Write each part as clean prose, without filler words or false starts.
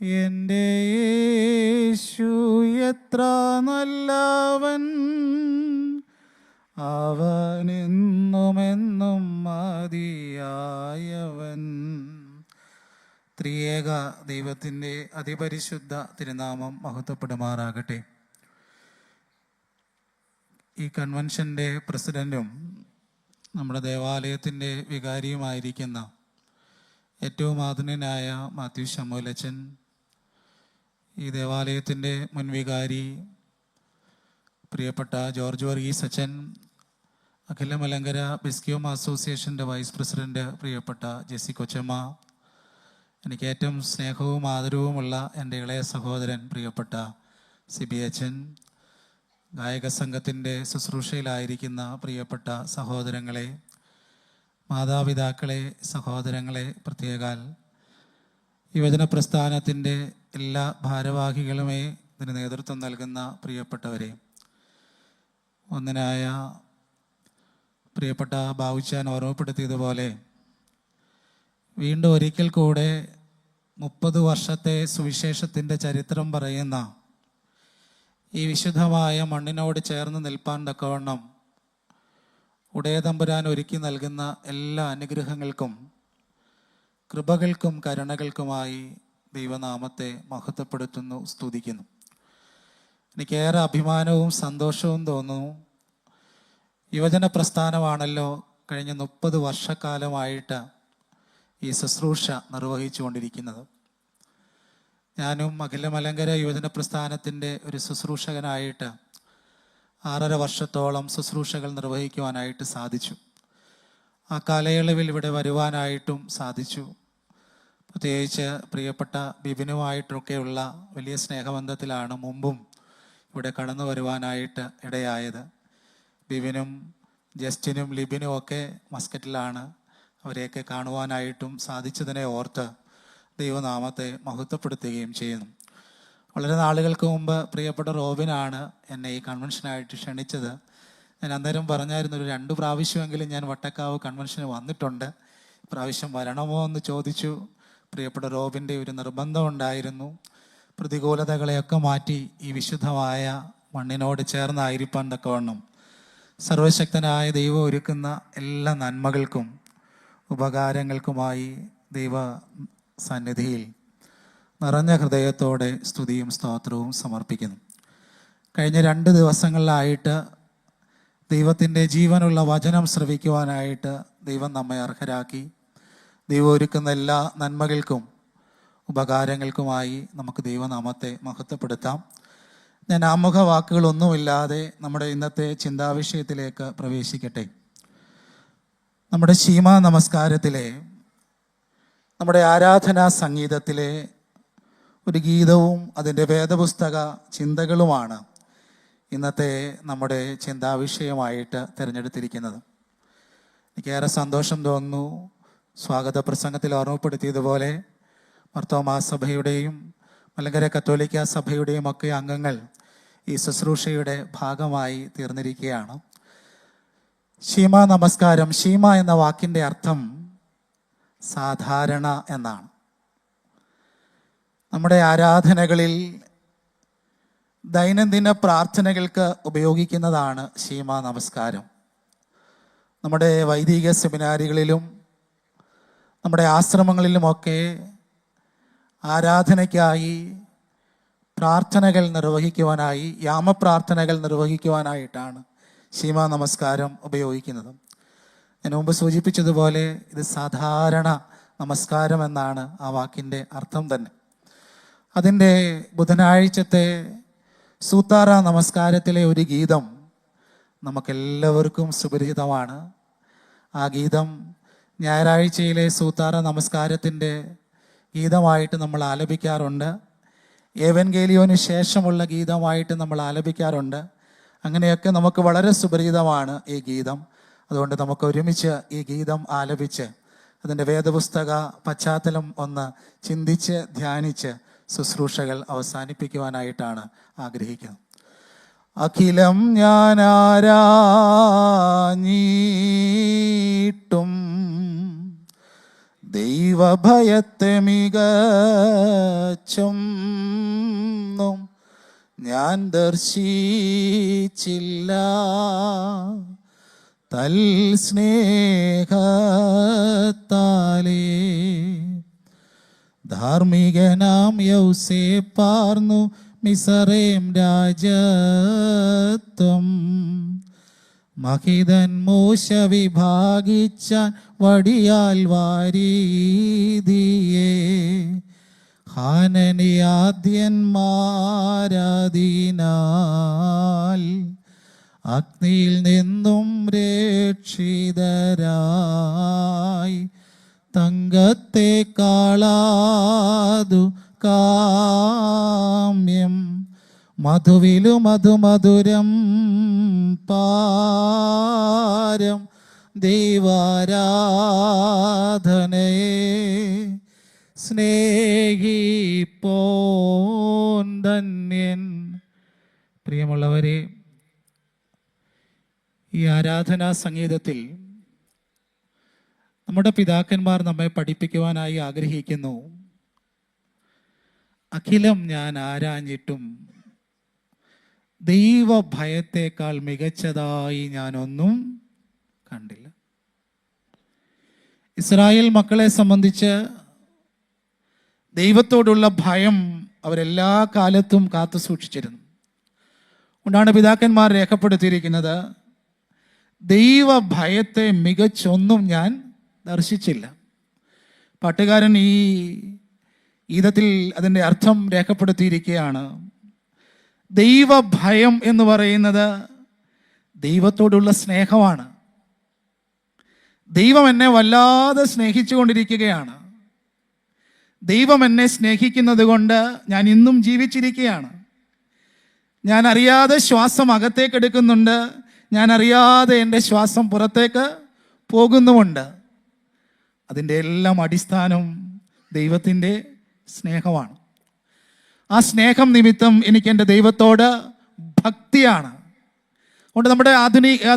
എൻ്റെ യേശു എത്ര നല്ലവൻ, അവനെന്നുമെന്നും മതിയായവൻ. ത്രിയേക ദൈവത്തിൻ്റെ അതിപരിശുദ്ധ തിരുനാമം മഹത്വപ്പെടുമാറാകട്ടെ. ഈ കൺവെൻഷൻ്റെ പ്രസിഡൻറ്റും നമ്മുടെ ദേവാലയത്തിൻ്റെ വികാരിയുമായിരിക്കുന്ന ഏറ്റവും ആധുനികനായ മാത്യു ശമൂലച്ചൻ, ഈ ദേവാലയത്തിൻ്റെ മുൻവികാരി പ്രിയപ്പെട്ട ജോർജ് വർഗീസ് അച്ഛൻ, അഖില മലങ്കര ബിസ്ക്യോം അസോസിയേഷൻ്റെ വൈസ് പ്രസിഡൻറ്റ് പ്രിയപ്പെട്ട ജെസ്സി കൊച്ചമ്മ, എനിക്ക് ഏറ്റവും സ്നേഹവും ആദരവുമുള്ള എൻ്റെ ഇളയ സഹോദരൻ പ്രിയപ്പെട്ട സിബി അച്ഛൻ, ഗായക സംഘത്തിൻ്റെ ശുശ്രൂഷയിലായിരിക്കുന്ന പ്രിയപ്പെട്ട സഹോദരങ്ങളെ, മാതാപിതാക്കളെ, സഹോദരങ്ങളെ, പ്രത്യേകാൽ യുവജന പ്രസ്ഥാനത്തിൻ്റെ എല്ലാ ഭാരവാഹികളുമേ, ഇതിന് നേതൃത്വം നൽകുന്ന പ്രിയപ്പെട്ടവരെ, ഒന്നിനായ പ്രിയപ്പെട്ട ബാവുച്ചാൻ ഓർമ്മപ്പെടുത്തിയതുപോലെ വീണ്ടും ഒരിക്കൽ കൂടെ 30 വർഷത്തെ സുവിശേഷത്തിൻ്റെ ചരിത്രം പറയുന്ന ഈ വിശുദ്ധമായ മണ്ണിനോട് ചേർന്ന് നിൽപ്പാൻ തക്കവണ്ണം ഉടയതമ്പുരാൻ ഒരുക്കി നൽകുന്ന എല്ലാ അനുഗ്രഹങ്ങൾക്കും കൃപകൾക്കും കരുണകൾക്കുമായി ദൈവനാമത്തെ മഹത്വപ്പെടുത്തുന്നു, സ്തുതിക്കുന്നു. എനിക്കേറെ അഭിമാനവും സന്തോഷവും തോന്നുന്നു. യുവജന പ്രസ്ഥാനമാണല്ലോ കഴിഞ്ഞ 30 വർഷക്കാലമായിട്ട് ഈ ശുശ്രൂഷ നിർവഹിച്ചു കൊണ്ടിരിക്കുന്നത്. ഞാനും അഖില മലങ്കര യുവജന പ്രസ്ഥാനത്തിൻ്റെ ഒരു ശുശ്രൂഷകനായിട്ട് 6.5 വർഷത്തോളം ശുശ്രൂഷകൾ നിർവഹിക്കുവാനായിട്ട് സാധിച്ചു. ആ കാലയളവിൽ ഇവിടെ വരുവാനായിട്ടും സാധിച്ചു. പ്രത്യേകിച്ച് പ്രിയപ്പെട്ട ബിബിനുമായിട്ടൊക്കെയുള്ള വലിയ സ്നേഹബന്ധത്തിലാണ് മുമ്പും ഇവിടെ കടന്നു വരുവാനായിട്ട് ഇടയായത്. ബിബിനും ജസ്റ്റിനും ലിബിനും ഒക്കെ മസ്കറ്റിലാണ്. അവരെയൊക്കെ കാണുവാനായിട്ടും സാധിച്ചതിനെ ഓർത്ത് ദൈവനാമത്തെ മഹത്വപ്പെടുത്തുകയും ചെയ്യുന്നു. വളരെ നാളുകൾക്ക് മുമ്പ് പ്രിയപ്പെട്ട റോബിനാണ് എന്നെ ഈ കൺവെൻഷനായിട്ട് ക്ഷണിച്ചത്. ഞാൻ അന്നേരം പറഞ്ഞായിരുന്നു, ഒരു 2 പ്രാവശ്യമെങ്കിലും ഞാൻ വട്ടക്കാവ് കൺവെൻഷന് വന്നിട്ടുണ്ട്, പ്രാവശ്യം വരണമോ എന്ന് ചോദിച്ചു. പ്രിയപ്പെട്ട റോബിൻ്റെ ഒരു നിർബന്ധമുണ്ടായിരുന്നു. പ്രതികൂലതകളെയൊക്കെ മാറ്റി ഈ വിശുദ്ധമായ മണ്ണിനോട് ചേർന്നായിരിക്കാൻ തക്കവണ്ണം സർവശക്തനായ ദൈവം ഒരുക്കുന്ന എല്ലാ നന്മകൾക്കും ഉപകാരങ്ങൾക്കുമായി ദൈവ സന്നിധിയിൽ നിറഞ്ഞ ഹൃദയത്തോടെ സ്തുതിയും സ്തോത്രവും സമർപ്പിക്കുന്നു. കഴിഞ്ഞ 2 ദിവസങ്ങളിലായിട്ട് ദൈവത്തിൻ്റെ ജീവനുള്ള വചനം ശ്രവിക്കുവാനായിട്ട് ദൈവം നമ്മെ അർഹരാക്കി. ദൈവം ഒരുക്കുന്ന എല്ലാ നന്മകൾക്കും ഉപകാരങ്ങൾക്കുമായി നമുക്ക് ദൈവനാമത്തെ മഹത്വപ്പെടുത്താം. ഞാൻ ആമുഖ വാക്കുകളൊന്നുമില്ലാതെ നമ്മുടെ ഇന്നത്തെ ചിന്താവിഷയത്തിലേക്ക് പ്രവേശിക്കട്ടെ. നമ്മുടെ ശീമാ നമസ്കാരത്തിലെ, നമ്മുടെ ആരാധനാ സംഗീതത്തിലെ ഒരു ഗീതവും അതിൻ്റെ വേദപുസ്തക ചിന്തകളുമാണ് ഇന്നത്തെ നമ്മുടെ ചിന്താവിഷയമായിട്ട് തിരഞ്ഞെടുത്തിരിക്കുന്നത്. എനിക്കേറെ സന്തോഷം തോന്നുന്നു. സ്വാഗത പ്രസംഗത്തിൽ ഓർമ്മപ്പെടുത്തിയതുപോലെ മാർത്തോമാ സഭയുടെയും മലങ്കര കത്തോലിക്ക സഭയുടെയും ഒക്കെ അംഗങ്ങൾ ഈ ശുശ്രൂഷയുടെ ഭാഗമായി തീർന്നിരിക്കുകയാണ്. ശീമാ നമസ്കാരം, ശീമ എന്ന വാക്കിൻ്റെ അർത്ഥം സാധാരണ എന്നാണ്. നമ്മുടെ ആരാധനകളിൽ ദൈനംദിന പ്രാർത്ഥനകൾക്ക് ഉപയോഗിക്കുന്നതാണ് ശീമാ നമസ്കാരം. നമ്മുടെ വൈദിക സെമിനാരികളിലും നമ്മുടെ ആശ്രമങ്ങളിലുമൊക്കെ ആരാധനയ്ക്കായി പ്രാർത്ഥനകൾ നിർവഹിക്കുവാനായി, യാമപ്രാർത്ഥനകൾ നിർവഹിക്കുവാനായിട്ടാണ് ശീമാ നമസ്കാരം ഉപയോഗിക്കുന്നത്. ഞാൻ മുമ്പ് സൂചിപ്പിച്ചതുപോലെ ഇത് സാധാരണ നമസ്കാരം എന്നാണ് ആ വാക്കിൻ്റെ അർത്ഥം തന്നെ. അതിൻ്റെ ബുധനാഴ്ചത്തെ സൂത്താറ നമസ്കാരത്തിലെ ഒരു ഗീതം നമുക്കെല്ലാവർക്കും സുപരിചിതമാണ്. ആ ഗീതം ഞായറാഴ്ചയിലെ സൂത്താറ നമസ്കാരത്തിൻ്റെ ഗീതമായിട്ട് നമ്മൾ ആലപിക്കാറുണ്ട്. ഏവൻഗേലിയോന് ശേഷമുള്ള ഗീതമായിട്ട് നമ്മൾ ആലപിക്കാറുണ്ട്. അങ്ങനെയൊക്കെ നമുക്ക് വളരെ സുപരിചിതമാണ് ഈ ഗീതം. അതുകൊണ്ട് നമുക്ക് ഒരുമിച്ച് ഈ ഗീതം ആലപിച്ച് അതിൻ്റെ വേദപുസ്തക പശ്ചാത്തലം ഒന്ന് ചിന്തിച്ച് ധ്യാനിച്ച് ശുശ്രൂഷകൾ അവസാനിപ്പിക്കുവാനായിട്ടാണ് ആഗ്രഹിക്കുന്നത്. അഖിലം ഞാൻ ആരാഞ്ഞിട്ടും ദൈവഭയത്തെ മികച്ചൊന്നും ഞാൻ ദർശിച്ചില്ല. തൽസ്നേഹത്താലേ ധാർമ്മികനാം യൗസേപ്പാർന്നു മിസറേം രാജത്വം. മഹിതൻ മോശ വിഭാഗിച്ചാൻ വടിയാൽ വാരീതിയെ. ഹാനനിയാദ്യന്മാരാദീനാൽ അഗ്നിയിൽ നിന്നും രക്ഷിതരായി. തങ്കത്തെക്കാളാതു കാമ്യം മധുവിലു മധുമധുരം പാരം ദൈവാരാധനയെ സ്നേഹിപ്പോൻ ധന്യൻ. പ്രിയമുള്ളവരെ, ഈ ആരാധനാ സംഗീതത്തിൽ നമ്മുടെ പിതാക്കന്മാർ നമ്മെ പഠിപ്പിക്കുവാനായി ആഗ്രഹിക്കുന്നു. അഖിലം ഞാൻ ആരാഞ്ഞിട്ടും ദൈവഭയത്തേക്കാൾ മികച്ചതായി ഞാനൊന്നും കണ്ടില്ല. ഇസ്രായേൽ മക്കളെ സംബന്ധിച്ച് ദൈവത്തോടുള്ള ഭയം അവരെല്ലാ കാലത്തും കാത്തു സൂക്ഷിച്ചിരുന്നു. അതുകൊണ്ടാണ് പിതാക്കന്മാർ രേഖപ്പെടുത്തിയിരിക്കുന്നത്, ദൈവഭയത്തെ മികച്ചൊന്നും ഞാൻ ദർശിച്ചില്ല. പാട്ടുകാരൻ ഈ ഗീതത്തിൽ അതിൻ്റെ അർത്ഥം രേഖപ്പെടുത്തിയിരിക്കുകയാണ്. ദൈവഭയം എന്ന് പറയുന്നത് ദൈവത്തോടുള്ള സ്നേഹമാണ്. ദൈവം എന്നെ വല്ലാതെ സ്നേഹിച്ചു കൊണ്ടിരിക്കുകയാണ്. ദൈവം എന്നെ സ്നേഹിക്കുന്നത് കൊണ്ട് ഞാൻ ഇന്നും ജീവിച്ചിരിക്കുകയാണ്. ഞാൻ അറിയാതെ ശ്വാസം അകത്തേക്ക് എടുക്കുന്നുണ്ട്, ഞാൻ അറിയാതെ എൻ്റെ ശ്വാസം പുറത്തേക്ക് പോകുന്നുമുണ്ട്. അതിൻ്റെ എല്ലാം അടിസ്ഥാനം ദൈവത്തിൻ്റെ സ്നേഹമാണ്. ആ സ്നേഹം നിമിത്തം എനിക്ക് എൻ്റെ ദൈവത്തോട് ഭക്തിയാണ്. അതുകൊണ്ട്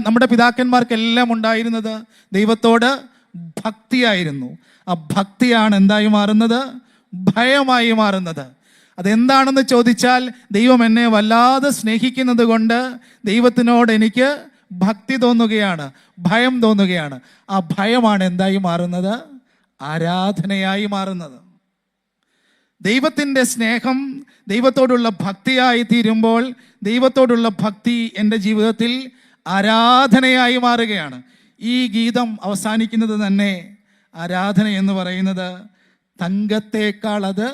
നമ്മുടെ പിതാക്കന്മാർക്കെല്ലാം ഉണ്ടായിരുന്നത് ദൈവത്തോട് ഭക്തിയായിരുന്നു. ആ ഭക്തിയാണ് എന്തായി മാറുന്നത്? ഭയമായി മാറുന്നത്. അതെന്താണെന്ന് ചോദിച്ചാൽ, ദൈവം എന്നെ വല്ലാതെ സ്നേഹിക്കുന്നത് കൊണ്ട് ദൈവത്തിനോട് എനിക്ക് ഭക്തി തോന്നുകയാണ്, ഭയം തോന്നുകയാണ്. ആ ഭയമാണ് എന്തായി മാറുന്നത്? ആരാധനയായി മാറുന്നത്. ദൈവത്തിൻ്റെ സ്നേഹം ദൈവത്തോടുള്ള ഭക്തിയായി തീരുമ്പോൾ ദൈവത്തോടുള്ള ഭക്തി എൻ്റെ ജീവിതത്തിൽ ആരാധനയായി മാറുകയാണ്. ഈ ഗീതം അവസാനിക്കുന്നത് തന്നെ ആരാധന എന്ന് പറയുന്നത് തങ്കത്തേക്കാൾ അത്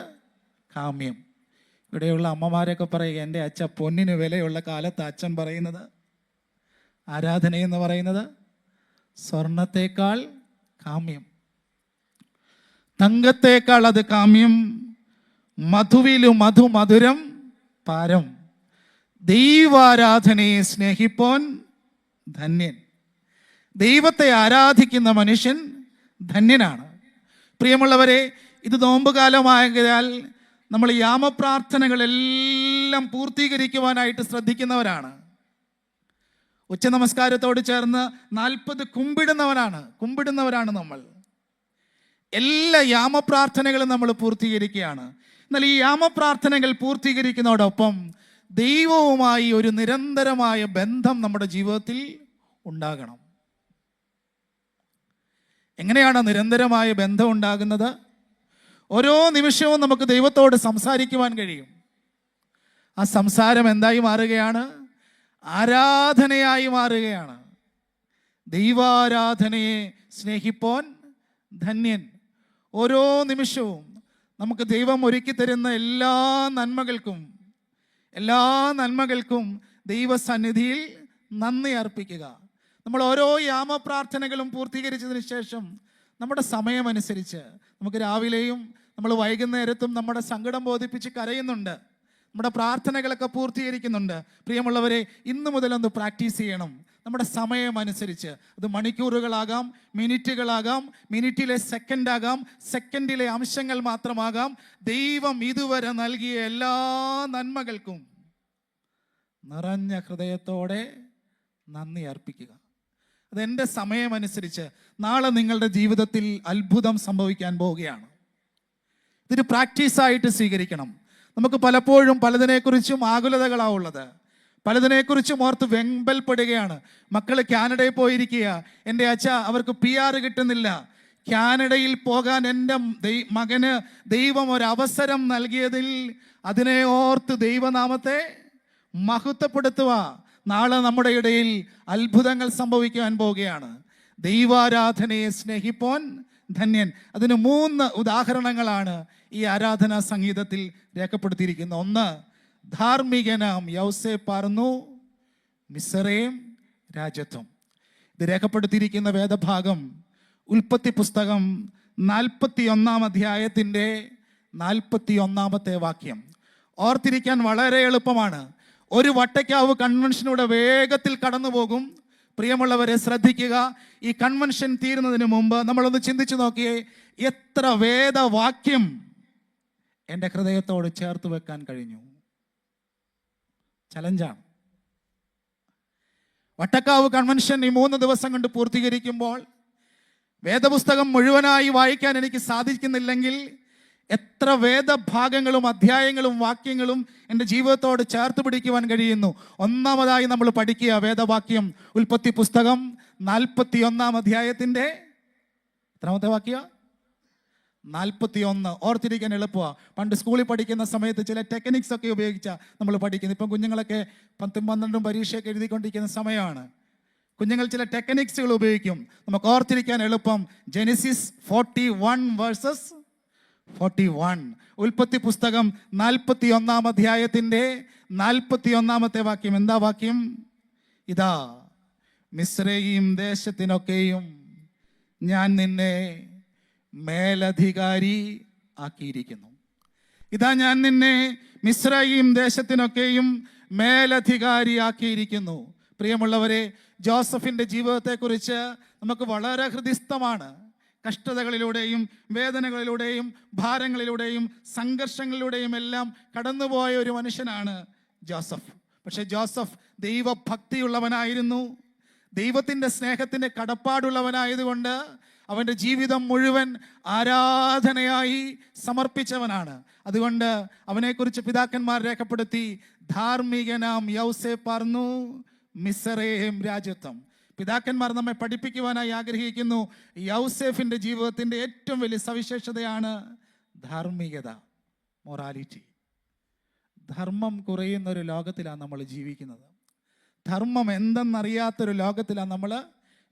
കാമ്യം. ഇവിടെയുള്ള അമ്മമാരൊക്കെ പറയുക, എൻ്റെ അച്ഛ പൊന്നിന് വിലയുള്ള കാലത്ത് അച്ഛൻ പറയുന്നത് ആരാധന എന്ന് പറയുന്നത് സ്വർണത്തേക്കാൾ കാമ്യം, തങ്കത്തേക്കാൾ അത് കാമ്യം, മധുവിലു മധുമധുരം പാരം. ദൈവാരാധനയെ സ്നേഹിപ്പോൻ ധന്യൻ. ദൈവത്തെ ആരാധിക്കുന്ന മനുഷ്യൻ ധന്യനാണ്. പ്രിയമുള്ളവരെ, ഇത് നോമ്പുകാലമായതിനാൽ നമ്മൾ യാമപ്രാർത്ഥനകളെല്ലാം പൂർത്തീകരിക്കുവാനായിട്ട് ശ്രദ്ധിക്കുന്നവരാണ്. ഉച്ച നമസ്കാരത്തോട് ചേർന്ന് 40 കുമ്പിടുന്നവരാണ് നമ്മൾ. എല്ലാ യാമപ്രാർത്ഥനകളും നമ്മൾ പൂർത്തീകരിക്കുകയാണ്. എന്നാൽ ഈ യാമപ്രാർത്ഥനകൾ പൂർത്തീകരിക്കുന്നതോടൊപ്പം ദൈവവുമായി ഒരു നിരന്തരമായ ബന്ധം നമ്മുടെ ജീവിതത്തിൽ ഉണ്ടാകണം. എങ്ങനെയാണ് നിരന്തരമായ ബന്ധം ഉണ്ടാകുന്നത്? ഓരോ നിമിഷവും നമുക്ക് ദൈവത്തോട് സംസാരിക്കുവാൻ കഴിയും. ആ സംസാരം എന്തായി മാറുകയാണ്? ആരാധനയായി മാറുകയാണ്. ദൈവാരാധനയെ സ്നേഹിപ്പോൻ ധന്യൻ. ഓരോ നിമിഷവും നമുക്ക് ദൈവം ഒരുക്കി തരുന്ന എല്ലാ നന്മകൾക്കും ദൈവസന്നിധിയിൽ നന്ദി അർപ്പിക്കുക. നമ്മൾ ഓരോ യാമപ്രാർത്ഥനകളും പൂർത്തീകരിച്ചതിന് ശേഷം നമ്മുടെ സമയമനുസരിച്ച് നമുക്ക് രാവിലെയും നമ്മൾ വൈകുന്നേരത്തും നമ്മുടെ സങ്കടം ബോധിപ്പിച്ച് കരയുന്നുണ്ട്, നമ്മുടെ പ്രാർത്ഥനകളൊക്കെ പൂർത്തീകരിക്കുന്നുണ്ട്. പ്രിയമുള്ളവരെ, ഇന്നു മുതലൊന്ന് പ്രാക്ടീസ് ചെയ്യണം. നമ്മുടെ സമയം അനുസരിച്ച്, അത് മണിക്കൂറുകളാകാം, മിനിറ്റുകളാകാം, മിനിറ്റിലെ സെക്കൻഡാകാം, സെക്കൻഡിലെ അംശങ്ങൾ മാത്രമാകാം. ദൈവം ഇതുവരെ നൽകിയ എല്ലാ നന്മകൾക്കും നിറഞ്ഞ ഹൃദയത്തോടെ നന്ദി അർപ്പിക്കുക. അതെൻ്റെ സമയമനുസരിച്ച് നാളെ നിങ്ങളുടെ ജീവിതത്തിൽ അത്ഭുതം സംഭവിക്കാൻ പോവുകയാണ്. ഇതൊരു പ്രാക്ടീസായിട്ട് സ്വീകരിക്കണം. നമുക്ക് പലപ്പോഴും പലതിനെക്കുറിച്ചും ആകുലതകളാവുള്ളത്, പലതിനെക്കുറിച്ചും ഓർത്ത് വെമ്പൽപ്പെടുകയാണ്. മക്കൾ കാനഡയിൽ പോയിരിക്കുക, എൻ്റെ അച്ഛ അവർക്ക് PR കിട്ടുന്നില്ല. കാനഡയിൽ പോകാൻ എൻ്റെ മകന് ദൈവം ഒരവസരം നൽകിയതിൽ അതിനെ ഓർത്ത് ദൈവനാമത്തെ മഹത്വപ്പെടുത്തുക. നാളെ നമ്മുടെ ഇടയിൽ അത്ഭുതങ്ങൾ സംഭവിക്കാൻ പോവുകയാണ്. ദൈവാരാധനയെ സ്നേഹിപ്പോൻ ധന്യൻ. അതിന് 3 ഉദാഹരണങ്ങളാണ് ഈ ആരാധനാ സംഗീതത്തിൽ രേഖപ്പെടുത്തിയിരിക്കുന്നത്. ഒന്ന്, ധാർമ്മികനാം യൗസേപ്പാർന്നു മിസ്രയീം രാജ്യത്വം. ഇത് രേഖപ്പെടുത്തിയിരിക്കുന്ന വേദഭാഗം ഉൽപ്പത്തി പുസ്തകം 41-ാം അധ്യായത്തിൻ്റെ 41-ാമത്തെ വാക്യം. ഓർത്തിരിക്കാൻ വളരെ എളുപ്പമാണ്. ഒരു വട്ടയ്ക്കാവ് കൺവെൻഷനൂടെ വേഗത്തിൽ കടന്നു പോകും. പ്രിയമുള്ളവരെ ശ്രദ്ധിക്കുക, ഈ കൺവെൻഷൻ തീരുന്നതിന് മുമ്പ് നമ്മളൊന്ന് ചിന്തിച്ചു നോക്കിയേ, എത്ര വേദവാക്യം എൻ്റെ ഹൃദയത്തോട് ചേർത്ത് വെക്കാൻ കഴിഞ്ഞു. ചലഞ്ചാണ്. വട്ടക്കാവ് കൺവെൻഷൻ ഈ 3 ദിവസം കൊണ്ട് പൂർത്തീകരിക്കുമ്പോൾ വേദപുസ്തകം മുഴുവനായി വായിക്കാൻ എനിക്ക് സാധിക്കുന്നില്ലെങ്കിൽ എത്ര വേദഭാഗങ്ങളും അധ്യായങ്ങളും വാക്യങ്ങളും എൻ്റെ ജീവിതത്തോട് ചേർത്ത് പിടിക്കുവാൻ കഴിയുന്നു. ഒന്നാമതായി നമ്മൾ പഠിക്കുക വേദവാക്യം ഉൽപ്പത്തി പുസ്തകം 41-ാം അധ്യായത്തിൻ്റെ എത്രാമത്തെ വാക്യം? 41. ഓർത്തിരിക്കാൻ എളുപ്പമാണ്. പണ്ട് സ്കൂളിൽ പഠിക്കുന്ന സമയത്ത് ചില ടെക്നിക്സ് ഒക്കെ ഉപയോഗിച്ചാൽ നമ്മൾ പഠിക്കുന്നത്. ഇപ്പം കുഞ്ഞുങ്ങളൊക്കെ 10ഉം 12ഉം പരീക്ഷയൊക്കെ എഴുതിക്കൊണ്ടിരിക്കുന്ന സമയമാണ്. കുഞ്ഞുങ്ങൾ ചില ടെക്നിക്സുകൾ ഉപയോഗിക്കും, നമുക്ക് ഓർത്തിരിക്കാൻ എളുപ്പം. Genesis 41 versus 41. ഉൽപ്പത്തി പുസ്തകം 41-ാം അധ്യായത്തിൻ്റെ 41-ാമത്തെ വാക്യം. എന്താ വാക്യം? ഇതാ, മിസ്രയീം ദേശത്തിനൊക്കെയും ഞാൻ നിന്നെ മേലധികാരി ആക്കിയിരിക്കുന്നു. ഇതാ, ഞാൻ നിന്നെ മിസ്രയീം ദേശത്തിനൊക്കെയും മേലധികാരി ആക്കിയിരിക്കുന്നു. പ്രിയമുള്ളവരെ, ജോസഫിൻ്റെ ജീവിതത്തെക്കുറിച്ച് നമുക്ക് വളരെ ഹൃദിസ്ഥമാണ്. കഷ്ടതകളിലൂടെയും വേദനകളിലൂടെയും ഭാരങ്ങളിലൂടെയും സംഘർഷങ്ങളിലൂടെയും എല്ലാം കടന്നുപോയ ഒരു മനുഷ്യനാണ് ജോസഫ്. പക്ഷെ ജോസഫ് ദൈവഭക്തിയുള്ളവനായിരുന്നു. ദൈവത്തിൻ്റെ സ്നേഹത്തിൻ്റെ കടപ്പാടുള്ളവനായതുകൊണ്ട് അവൻ്റെ ജീവിതം മുഴുവൻ ആരാധനയായി സമർപ്പിച്ചവനാണ്. അതുകൊണ്ട് അവനെക്കുറിച്ച് പിതാക്കന്മാർ രേഖപ്പെടുത്തി, ധാർമ്മികനാം യൗസേപ്പാർന്നു മിസ്രയീം രാജ്യത്വം. പിതാക്കന്മാർ നമ്മെ പഠിപ്പിക്കുവാനായി ആഗ്രഹിക്കുന്നു. യൗസേഫിൻ്റെ ജീവിതത്തിൻ്റെ ഏറ്റവും വലിയ സവിശേഷതയാണ് ധാർമ്മികത, മൊറാലിറ്റി. ധർമ്മം കുറയുന്നൊരു ലോകത്തിലാണ് നമ്മൾ ജീവിക്കുന്നത്. ധർമ്മം എന്തെന്നറിയാത്തൊരു ലോകത്തിലാണ് നമ്മൾ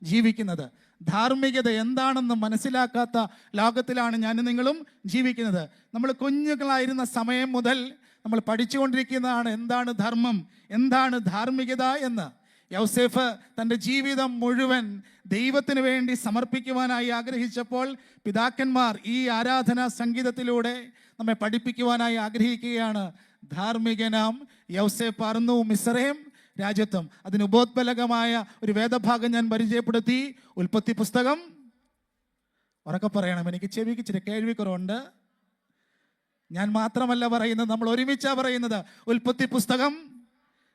ജീവിക്കുന്നത്. ധാർമ്മികത എന്താണെന്ന് മനസ്സിലാക്കാത്ത ലോകത്തിലാണ് ഞാനും നിങ്ങളും ജീവിക്കുന്നത്. നമ്മൾ കുഞ്ഞുങ്ങളായിരുന്ന സമയം മുതൽ നമ്മൾ പഠിച്ചുകൊണ്ടിരിക്കുന്നതാണ് എന്താണ് ധർമ്മം, എന്താണ് ധാർമ്മികത എന്ന്. യൗസേഫ് തൻ്റെ ജീവിതം മുഴുവൻ ദൈവത്തിന് വേണ്ടി സമർപ്പിക്കുവാനായി ആഗ്രഹിച്ചപ്പോൾ പിതാക്കന്മാർ ഈ ആരാധനാ സംഗീതത്തിലൂടെ നമ്മെ പഠിപ്പിക്കുവാനായി ആഗ്രഹിക്കുകയാണ്. ധാർമ്മികനാം യൗസേപ്പാർന്നു മിസ്രയീം രാജ്യത്വം. അതിന് ഉപോത്ബലകമായ ഒരു വേദഭാഗം ഞാൻ പരിചയപ്പെടുത്തി. ഉൽപ്പത്തി പുസ്തകം, ഉറക്കെ പറയണം, എനിക്ക് ചെവിക്ക് ഇച്ചിരി കേൾവിക്കുറവുണ്ട്. ഞാൻ മാത്രമല്ല പറയുന്നത്, നമ്മൾ ഒരുമിച്ചാണ് പറയുന്നത്. ഉൽപ്പത്തി പുസ്തകം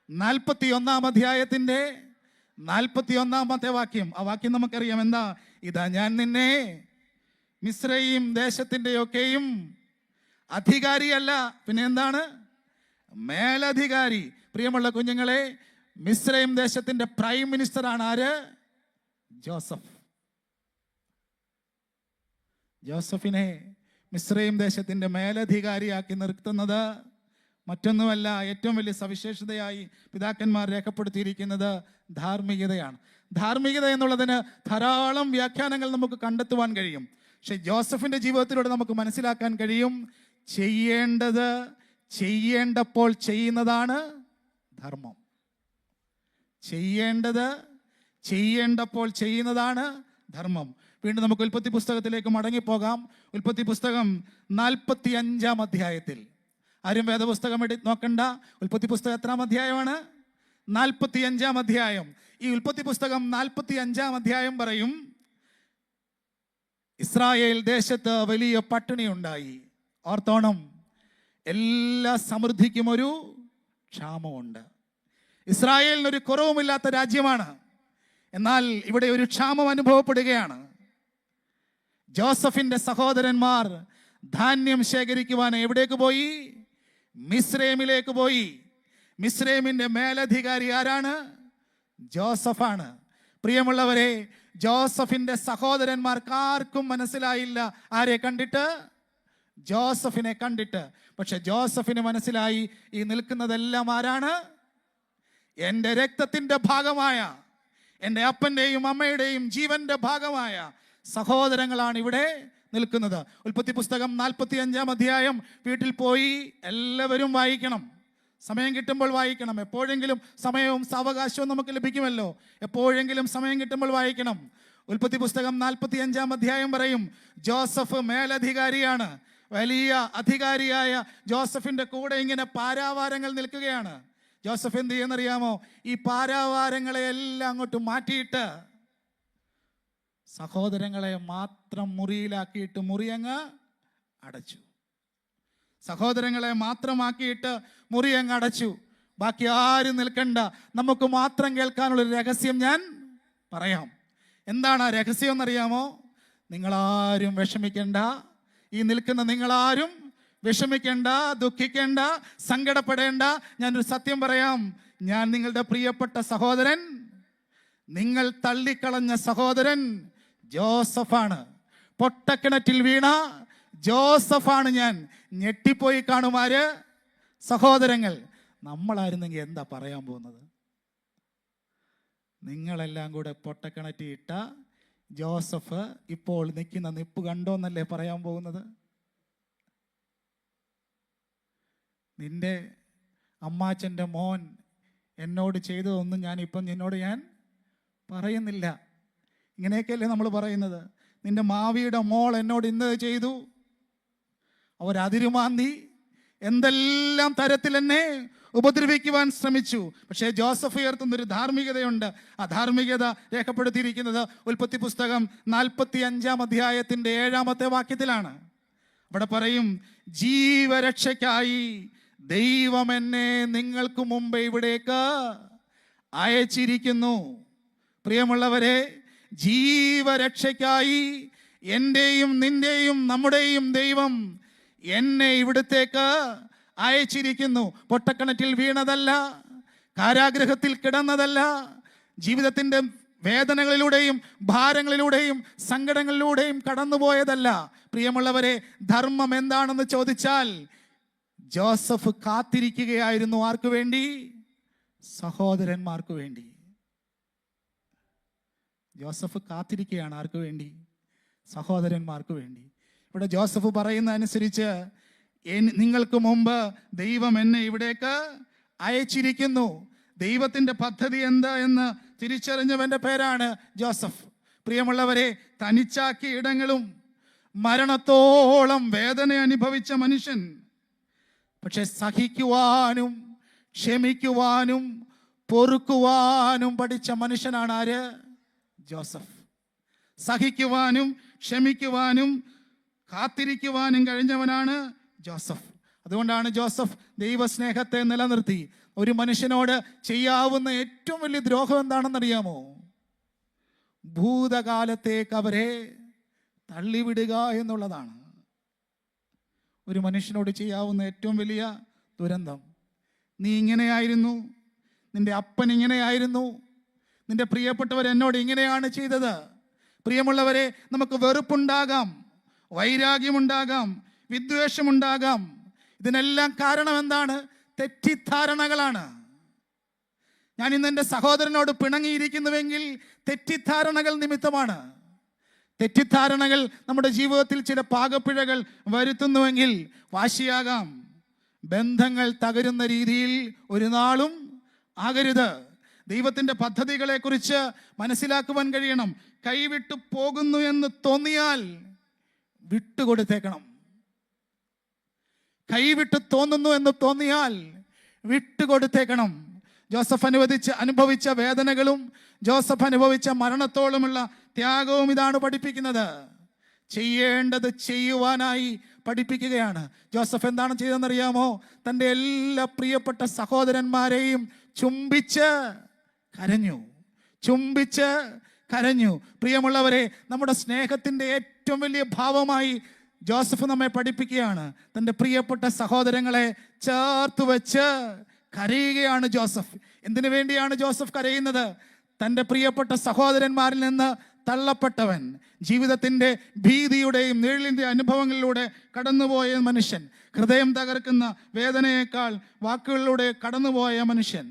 41-ാം അധ്യായത്തിൻ്റെ 41-ാമത്തെ വാക്യം. ആ വാക്യം നമുക്കറിയാം. എന്താ? ഇതാ, ഞാൻ നിന്നെ മിസ്രയീം ദേശത്തിൻ്റെയൊക്കെയും അധികാരിയല്ല, പിന്നെ എന്താണ്? മേലധികാരി. പ്രിയമുള്ള കുഞ്ഞുങ്ങളെ, മിസ്രയീം ദേശത്തിൻ്റെ പ്രൈം മിനിസ്റ്ററാണ് ആര്? ജോസഫ്. ജോസഫിനെ മിസ്രയീം ദേശത്തിൻ്റെ മേലധികാരിയാക്കി നിർത്തുന്നത് മറ്റൊന്നുമല്ല, ഏറ്റവും വലിയ സവിശേഷതയായി പിതാക്കന്മാർ രേഖപ്പെടുത്തിയിരിക്കുന്നത് ധാർമ്മികതയാണ്. ധാർമ്മികത എന്നുള്ളതിന് ധാരാളം വ്യാഖ്യാനങ്ങൾ നമുക്ക് കണ്ടെത്തുവാൻ കഴിയും. പക്ഷെ ജോസഫിൻ്റെ ജീവിതത്തിലൂടെ നമുക്ക് മനസ്സിലാക്കാൻ കഴിയും, ചെയ്യേണ്ടത് ചെയ്യേണ്ടപ്പോൾ ചെയ്യുന്നതാണ് ധർമ്മം. ചെയ്യേണ്ടത് ചെയ്യേണ്ടപ്പോൾ ചെയ്യുന്നതാണ് ധർമ്മം. വീണ്ടും നമുക്ക് ഉൽപ്പത്തി പുസ്തകത്തിലേക്ക് മടങ്ങിപ്പോകാം. ഉൽപ്പത്തി പുസ്തകം 45-ാം അധ്യായത്തിൽ, ആരും വേദപുസ്തകം നോക്കണ്ട. ഉൽപ്പത്തി പുസ്തകം എത്രാം അധ്യായമാണ്? 45-ാം അധ്യായം. ഈ ഉൽപ്പത്തി പുസ്തകം 45-ാം അധ്യായം പറയും, ഇസ്രായേൽ ദേശത്ത് വലിയ പട്ടിണി ഉണ്ടായി. ഓർത്തോണം, എല്ലാ സമൃദ്ധിക്കും ഒരു ക്ഷാമമുണ്ട്. ഇസ്രായേലിനൊരു കുറവുമില്ലാത്ത രാജ്യമാണ്. എന്നാൽ ഇവിടെ ഒരു ക്ഷാമം അനുഭവപ്പെടുകയാണ്. ജോസഫിന്റെ സഹോദരന്മാർ ധാന്യം ശേഖരിക്കുവാൻ എവിടേക്ക് പോയി? മിസ്രൈമിലേക്ക് പോയി. മിസ്രൈമിന്റെ മേലധികാരി ആരാണ്? ജോസഫാണ്. പ്രിയമുള്ളവരെ, ജോസഫിന്റെ സഹോദരന്മാർക്ക് ആർക്കും മനസ്സിലായില്ല ആരെ കണ്ടിട്ട്? ജോസഫിനെ കണ്ടിട്ട്. പക്ഷെ ജോസഫിന് മനസ്സിലായി, ഈ നിൽക്കുന്നതെല്ലാം ആരാണ്? എൻ്റെ രക്തത്തിന്റെ ഭാഗമായ, എൻ്റെ അപ്പൻ്റെയും അമ്മയുടെയും ജീവന്റെ ഭാഗമായ സഹോദരങ്ങളാണ് ഇവിടെ നിൽക്കുന്നത്. ഉൽപ്പത്തി പുസ്തകം 45-ാം അധ്യായം വീട്ടിൽ പോയി എല്ലാവരും വായിക്കണം. സമയം കിട്ടുമ്പോൾ വായിക്കണം. എപ്പോഴെങ്കിലും സമയവും സാവകാശവും നമുക്ക് ലഭിക്കുമല്ലോ. എപ്പോഴെങ്കിലും സമയം കിട്ടുമ്പോൾ വായിക്കണം. ഉൽപ്പത്തി പുസ്തകം 45-ാം അധ്യായം പറയും, ജോസഫ് മേലധികാരിയാണ്. വലിയ അധികാരിയായ ജോസഫിന്റെ കൂടെ ഇങ്ങനെ പാരാവാരങ്ങൾ നിൽക്കുകയാണ്. ജോസഫ് എന്ത് ചെയ്യുന്നറിയാമോ? ഈ പാരാവാരങ്ങളെ എല്ലാം അങ്ങോട്ട് മാറ്റിയിട്ട് സഹോദരങ്ങളെ മാത്രം മുറിയിലാക്കിയിട്ട് മുറി അങ്ങ് അടച്ചു. സഹോദരങ്ങളെ മാത്രമാക്കിയിട്ട് മുറി അങ്ങ് അടച്ചു. ബാക്കി ആരും നിൽക്കണ്ട. നമുക്ക് മാത്രം കേൾക്കാനുള്ളൊരു രഹസ്യം ഞാൻ പറയാം. എന്താണ് ആ രഹസ്യം എന്നറിയാമോ? നിങ്ങളാരും വിഷമിക്കേണ്ട. ഈ നിൽക്കുന്ന നിങ്ങളാരും വിഷമിക്കേണ്ട, ദുഃഖിക്കേണ്ട, സങ്കടപ്പെടേണ്ട. ഞാനൊരു സത്യം പറയാം. ഞാൻ നിങ്ങളുടെ പ്രിയപ്പെട്ട സഹോദരൻ, നിങ്ങൾ തള്ളിക്കളഞ്ഞ സഹോദരൻ ജോസഫാണ്. പൊട്ടക്കിണറ്റിൽ വീണ ജോസഫാണ് ഞാൻ. ഞെട്ടിപ്പോയി കാണുമാര്? സഹോദരങ്ങൾ. നമ്മളായിരുന്നെങ്കിൽ എന്താ പറയാൻ പോകുന്നത്? നിങ്ങളെല്ലാം കൂടെ പൊട്ടക്കിണറ്റിയിട്ട ജോസഫ് ഇപ്പോൾ നിൽക്കുന്ന നിപ്പ് കണ്ടോന്നല്ലേ പറയാൻ പോകുന്നത്? നിന്റെ അമ്മാച്ചൻ്റെ മോൻ എന്നോട് ചെയ്തതൊന്നും ഞാൻ പറയുന്നില്ല. ഇങ്ങനെയൊക്കെയല്ലേ നമ്മൾ പറയുന്നത്? നിന്റെ മാവിയുടെ മോൾ എന്നോട് ഇന്നത് ചെയ്തു, അവരതിരുമാന്തി എന്തെല്ലാം തരത്തിൽ എന്നെ ഉപദ്രവിക്കുവാൻ ശ്രമിച്ചു. പക്ഷേ ജോസഫ് ഉയർത്തുന്നൊരു ധാർമ്മികതയുണ്ട്. ആ ധാർമ്മികത രേഖപ്പെടുത്തിയിരിക്കുന്നത് ഉൽപ്പത്തി പുസ്തകം 45-ാം അധ്യായത്തിൻ്റെ 7-ാമത്തെ വാക്യത്തിലാണ്. അവിടെ പറയും, ജീവരക്ഷയ്ക്കായി ദൈവം എന്നെ നിങ്ങൾക്ക് മുമ്പ് ഇവിടേക്ക് അയച്ചിരിക്കുന്നു. പ്രിയമുള്ളവരെ, ജീവരക്ഷയ്ക്കായി എൻ്റെയും നിന്റെയും നമ്മുടെയും ദൈവം എന്നെ ഇവിടത്തേക്ക് അയച്ചിരിക്കുന്നു. പൊട്ടക്കിണറ്റിൽ വീണതല്ല, കാരാഗൃഹത്തിൽ കിടന്നതല്ല, ജീവിതത്തിൻ്റെ വേദനകളിലൂടെയും ഭാരങ്ങളിലൂടെയും സങ്കടങ്ങളിലൂടെയും കടന്നുപോയതല്ല. പ്രിയമുള്ളവരെ, ധർമ്മം എന്താണെന്ന് ചോദിച്ചാൽ ജോസഫ് കാത്തിരിക്കുകയായിരുന്നു. ആർക്കു വേണ്ടി? സഹോദരന്മാർക്ക് വേണ്ടി. ജോസഫ് കാത്തിരിക്കുകയാണ്. ആർക്കു വേണ്ടി? സഹോദരന്മാർക്ക് വേണ്ടി. ഇവിടെ ജോസഫ് പറയുന്ന അനുസരിച്ച്, നിങ്ങൾക്ക് മുമ്പ് ദൈവം എന്നെ ഇവിടേക്ക് അയച്ചിരിക്കുന്നു. ദൈവത്തിൻ്റെ പദ്ധതി എന്താ എന്ന് തിരിച്ചറിഞ്ഞവൻ്റെ പേരാണ് ജോസഫ്. പ്രിയമുള്ളവരെ, തനിച്ചാക്കിയ ഇടങ്ങളും മരണത്തോളം വേദന അനുഭവിച്ച മനുഷ്യൻ, പക്ഷെ സഹിക്കുവാനും ക്ഷമിക്കുവാനും പൊറുക്കുവാനും പഠിച്ച മനുഷ്യനാണ് ആര്? ജോസഫ്. സഹിക്കുവാനും ക്ഷമിക്കുവാനും കാത്തിരിക്കുവാനും കഴിഞ്ഞവനാണ് ജോസഫ്. അതുകൊണ്ടാണ് ജോസഫ് ദൈവസ്നേഹത്തെ നിലനിർത്തി. ഒരു മനുഷ്യനോട് ചെയ്യാവുന്ന ഏറ്റവും വലിയ ദ്രോഹം എന്താണെന്നറിയാമോ? ഭൂതകാലത്തേക്ക് അവരെ തള്ളിവിടുക എന്നുള്ളതാണ്. ഒരു മനുഷ്യനോട് ചെയ്യാവുന്ന ഏറ്റവും വലിയ ദുരന്തം. നീ ഇങ്ങനെയായിരുന്നു, നിന്റെ അപ്പൻ ഇങ്ങനെയായിരുന്നു, നിന്റെ പ്രിയപ്പെട്ടവർ എന്നോട് ഇങ്ങനെയാണ് ചെയ്തത്. പ്രിയമുള്ളവരെ, നമുക്ക് വെറുപ്പുണ്ടാകാം, വൈരാഗ്യമുണ്ടാകാം, വിദ്വേഷമുണ്ടാകാം. ഇതിനെല്ലാം കാരണം എന്താണ്? തെറ്റിദ്ധാരണകളാണ്. ഞാൻ ഇന്ന് എൻ്റെ സഹോദരനോട് പിണങ്ങിയിരിക്കുന്നുവെങ്കിൽ തെറ്റിദ്ധാരണകൾ നിമിത്തമാണ്. തെറ്റിദ്ധാരണകൾ നമ്മുടെ ജീവിതത്തിൽ ചില പാകപ്പിഴകൾ വരുത്തുന്നുവെങ്കിൽ വാശിയാകാം. ബന്ധങ്ങൾ തകരുന്ന രീതിയിൽ ഒരു നാളും ആകരുത്. ദൈവത്തിൻ്റെ പദ്ധതികളെക്കുറിച്ച് മനസ്സിലാക്കുവാൻ കഴിയണം. കൈവിട്ടു പോകുന്നു എന്ന് തോന്നിയാൽ വിട്ടുകൊടുത്തേക്കണം. കൈവിട്ട് തോന്നുന്നു എന്ന് തോന്നിയാൽ വിട്ടുകൊടുത്തേക്കണം. ജോസഫ് അനുഭവിച്ച വേദനകളും ജോസഫ് അനുഭവിച്ച മരണത്തോളമുള്ള ത്യാഗവും ഇതാണ് പഠിപ്പിക്കുന്നത്. ചെയ്യേണ്ടത് ചെയ്യുവാനായി പഠിപ്പിക്കുകയാണ്. ജോസഫ് എന്താണ് ചെയ്തതെന്നറിയാമോ? തൻ്റെ എല്ലാ പ്രിയപ്പെട്ട സഹോദരന്മാരെയും ചുംബിച്ച് കരഞ്ഞു. ചുംബിച്ച് കരഞ്ഞു. പ്രിയമുള്ളവരെ, നമ്മുടെ സ്നേഹത്തിൻ്റെ ഏറ്റവും വലിയ ഭാവമായി ജോസഫ് നമ്മെ പഠിപ്പിക്കുകയാണ്. തൻ്റെ പ്രിയപ്പെട്ട സഹോദരങ്ങളെ ചേർത്ത് വെച്ച് കരയുകയാണ് ജോസഫ്. എന്തിനു വേണ്ടിയാണ് ജോസഫ് കരയുന്നത്? തൻ്റെ പ്രിയപ്പെട്ട സഹോദരന്മാരിൽ നിന്ന് തള്ളപ്പെട്ടവൻ, ജീവിതത്തിൻ്റെ ഭീതിയുടെയും നിഴലിൻ്റെ അനുഭവങ്ങളിലൂടെ കടന്നുപോയ മനുഷ്യൻ, ഹൃദയം തകർക്കുന്ന വേദനയേക്കാൾ വാക്കുകളിലൂടെ കടന്നുപോയ മനുഷ്യൻ.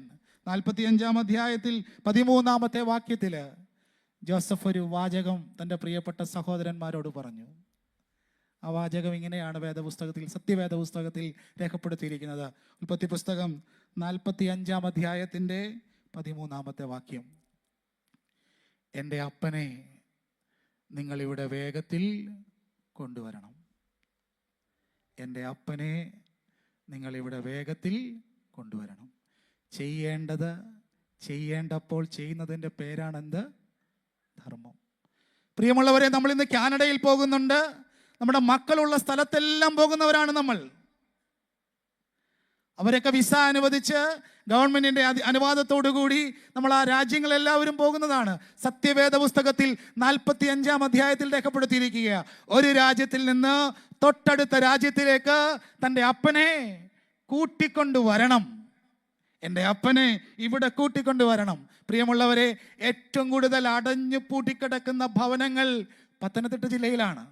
45-ാം അധ്യായത്തിൽ 13-ാമത്തെ വാക്യത്തിൽ ജോസഫ് ഒരു വാചകം തൻ്റെ പ്രിയപ്പെട്ട സഹോദരന്മാരോട് പറഞ്ഞു. ആ വാചകം ഇങ്ങനെയാണ് വേദപുസ്തകത്തിൽ, സത്യവേദ പുസ്തകത്തിൽ രേഖപ്പെടുത്തിയിരിക്കുന്നത്. ഉൽപ്പത്തി പുസ്തകം 45-ാം അധ്യായത്തിൻ്റെ 13-ാമത്തെ വാക്യം. എൻ്റെ അപ്പനെ നിങ്ങളിവിടെ വേഗത്തിൽ കൊണ്ടുവരണം. എൻ്റെ അപ്പനെ നിങ്ങളിവിടെ വേഗത്തിൽ കൊണ്ടുവരണം. ചെയ്യേണ്ടത് ചെയ്യേണ്ടപ്പോൾ ചെയ്യുന്നതിൻ്റെ പേരാണെന്ത്? ധർമ്മം. പ്രിയമുള്ളവരെ, നമ്മൾ ഇന്ന് കാനഡയിൽ പോകുന്നുണ്ട്. നമ്മുടെ മക്കളുള്ള സ്ഥലത്തെല്ലാം പോകുന്നവരാണ് നമ്മൾ. അവരൊക്കെ വിസ അനുവദിച്ച് ഗവൺമെന്റിന്റെ അനുവാദത്തോടു കൂടി നമ്മൾ ആ രാജ്യങ്ങളെല്ലാവരും പോകുന്നതാണ്. സത്യവേദ പുസ്തകത്തിൽ 45-ാം അധ്യായത്തിൽ രേഖപ്പെടുത്തിയിരിക്കുക, ഒരു രാജ്യത്തിൽ നിന്ന് തൊട്ടടുത്ത രാജ്യത്തിലേക്ക് തൻ്റെ അപ്പനെ കൂട്ടിക്കൊണ്ടുവരണം. എൻ്റെ അപ്പനെ ഇവിടെ കൂട്ടിക്കൊണ്ടുവരണം. പ്രിയമുള്ളവരെ, ഏറ്റവും കൂടുതൽ അടഞ്ഞു പൂട്ടിക്കിടക്കുന്ന ഭവനങ്ങൾ പത്തനംതിട്ട ജില്ലയിലാണ്.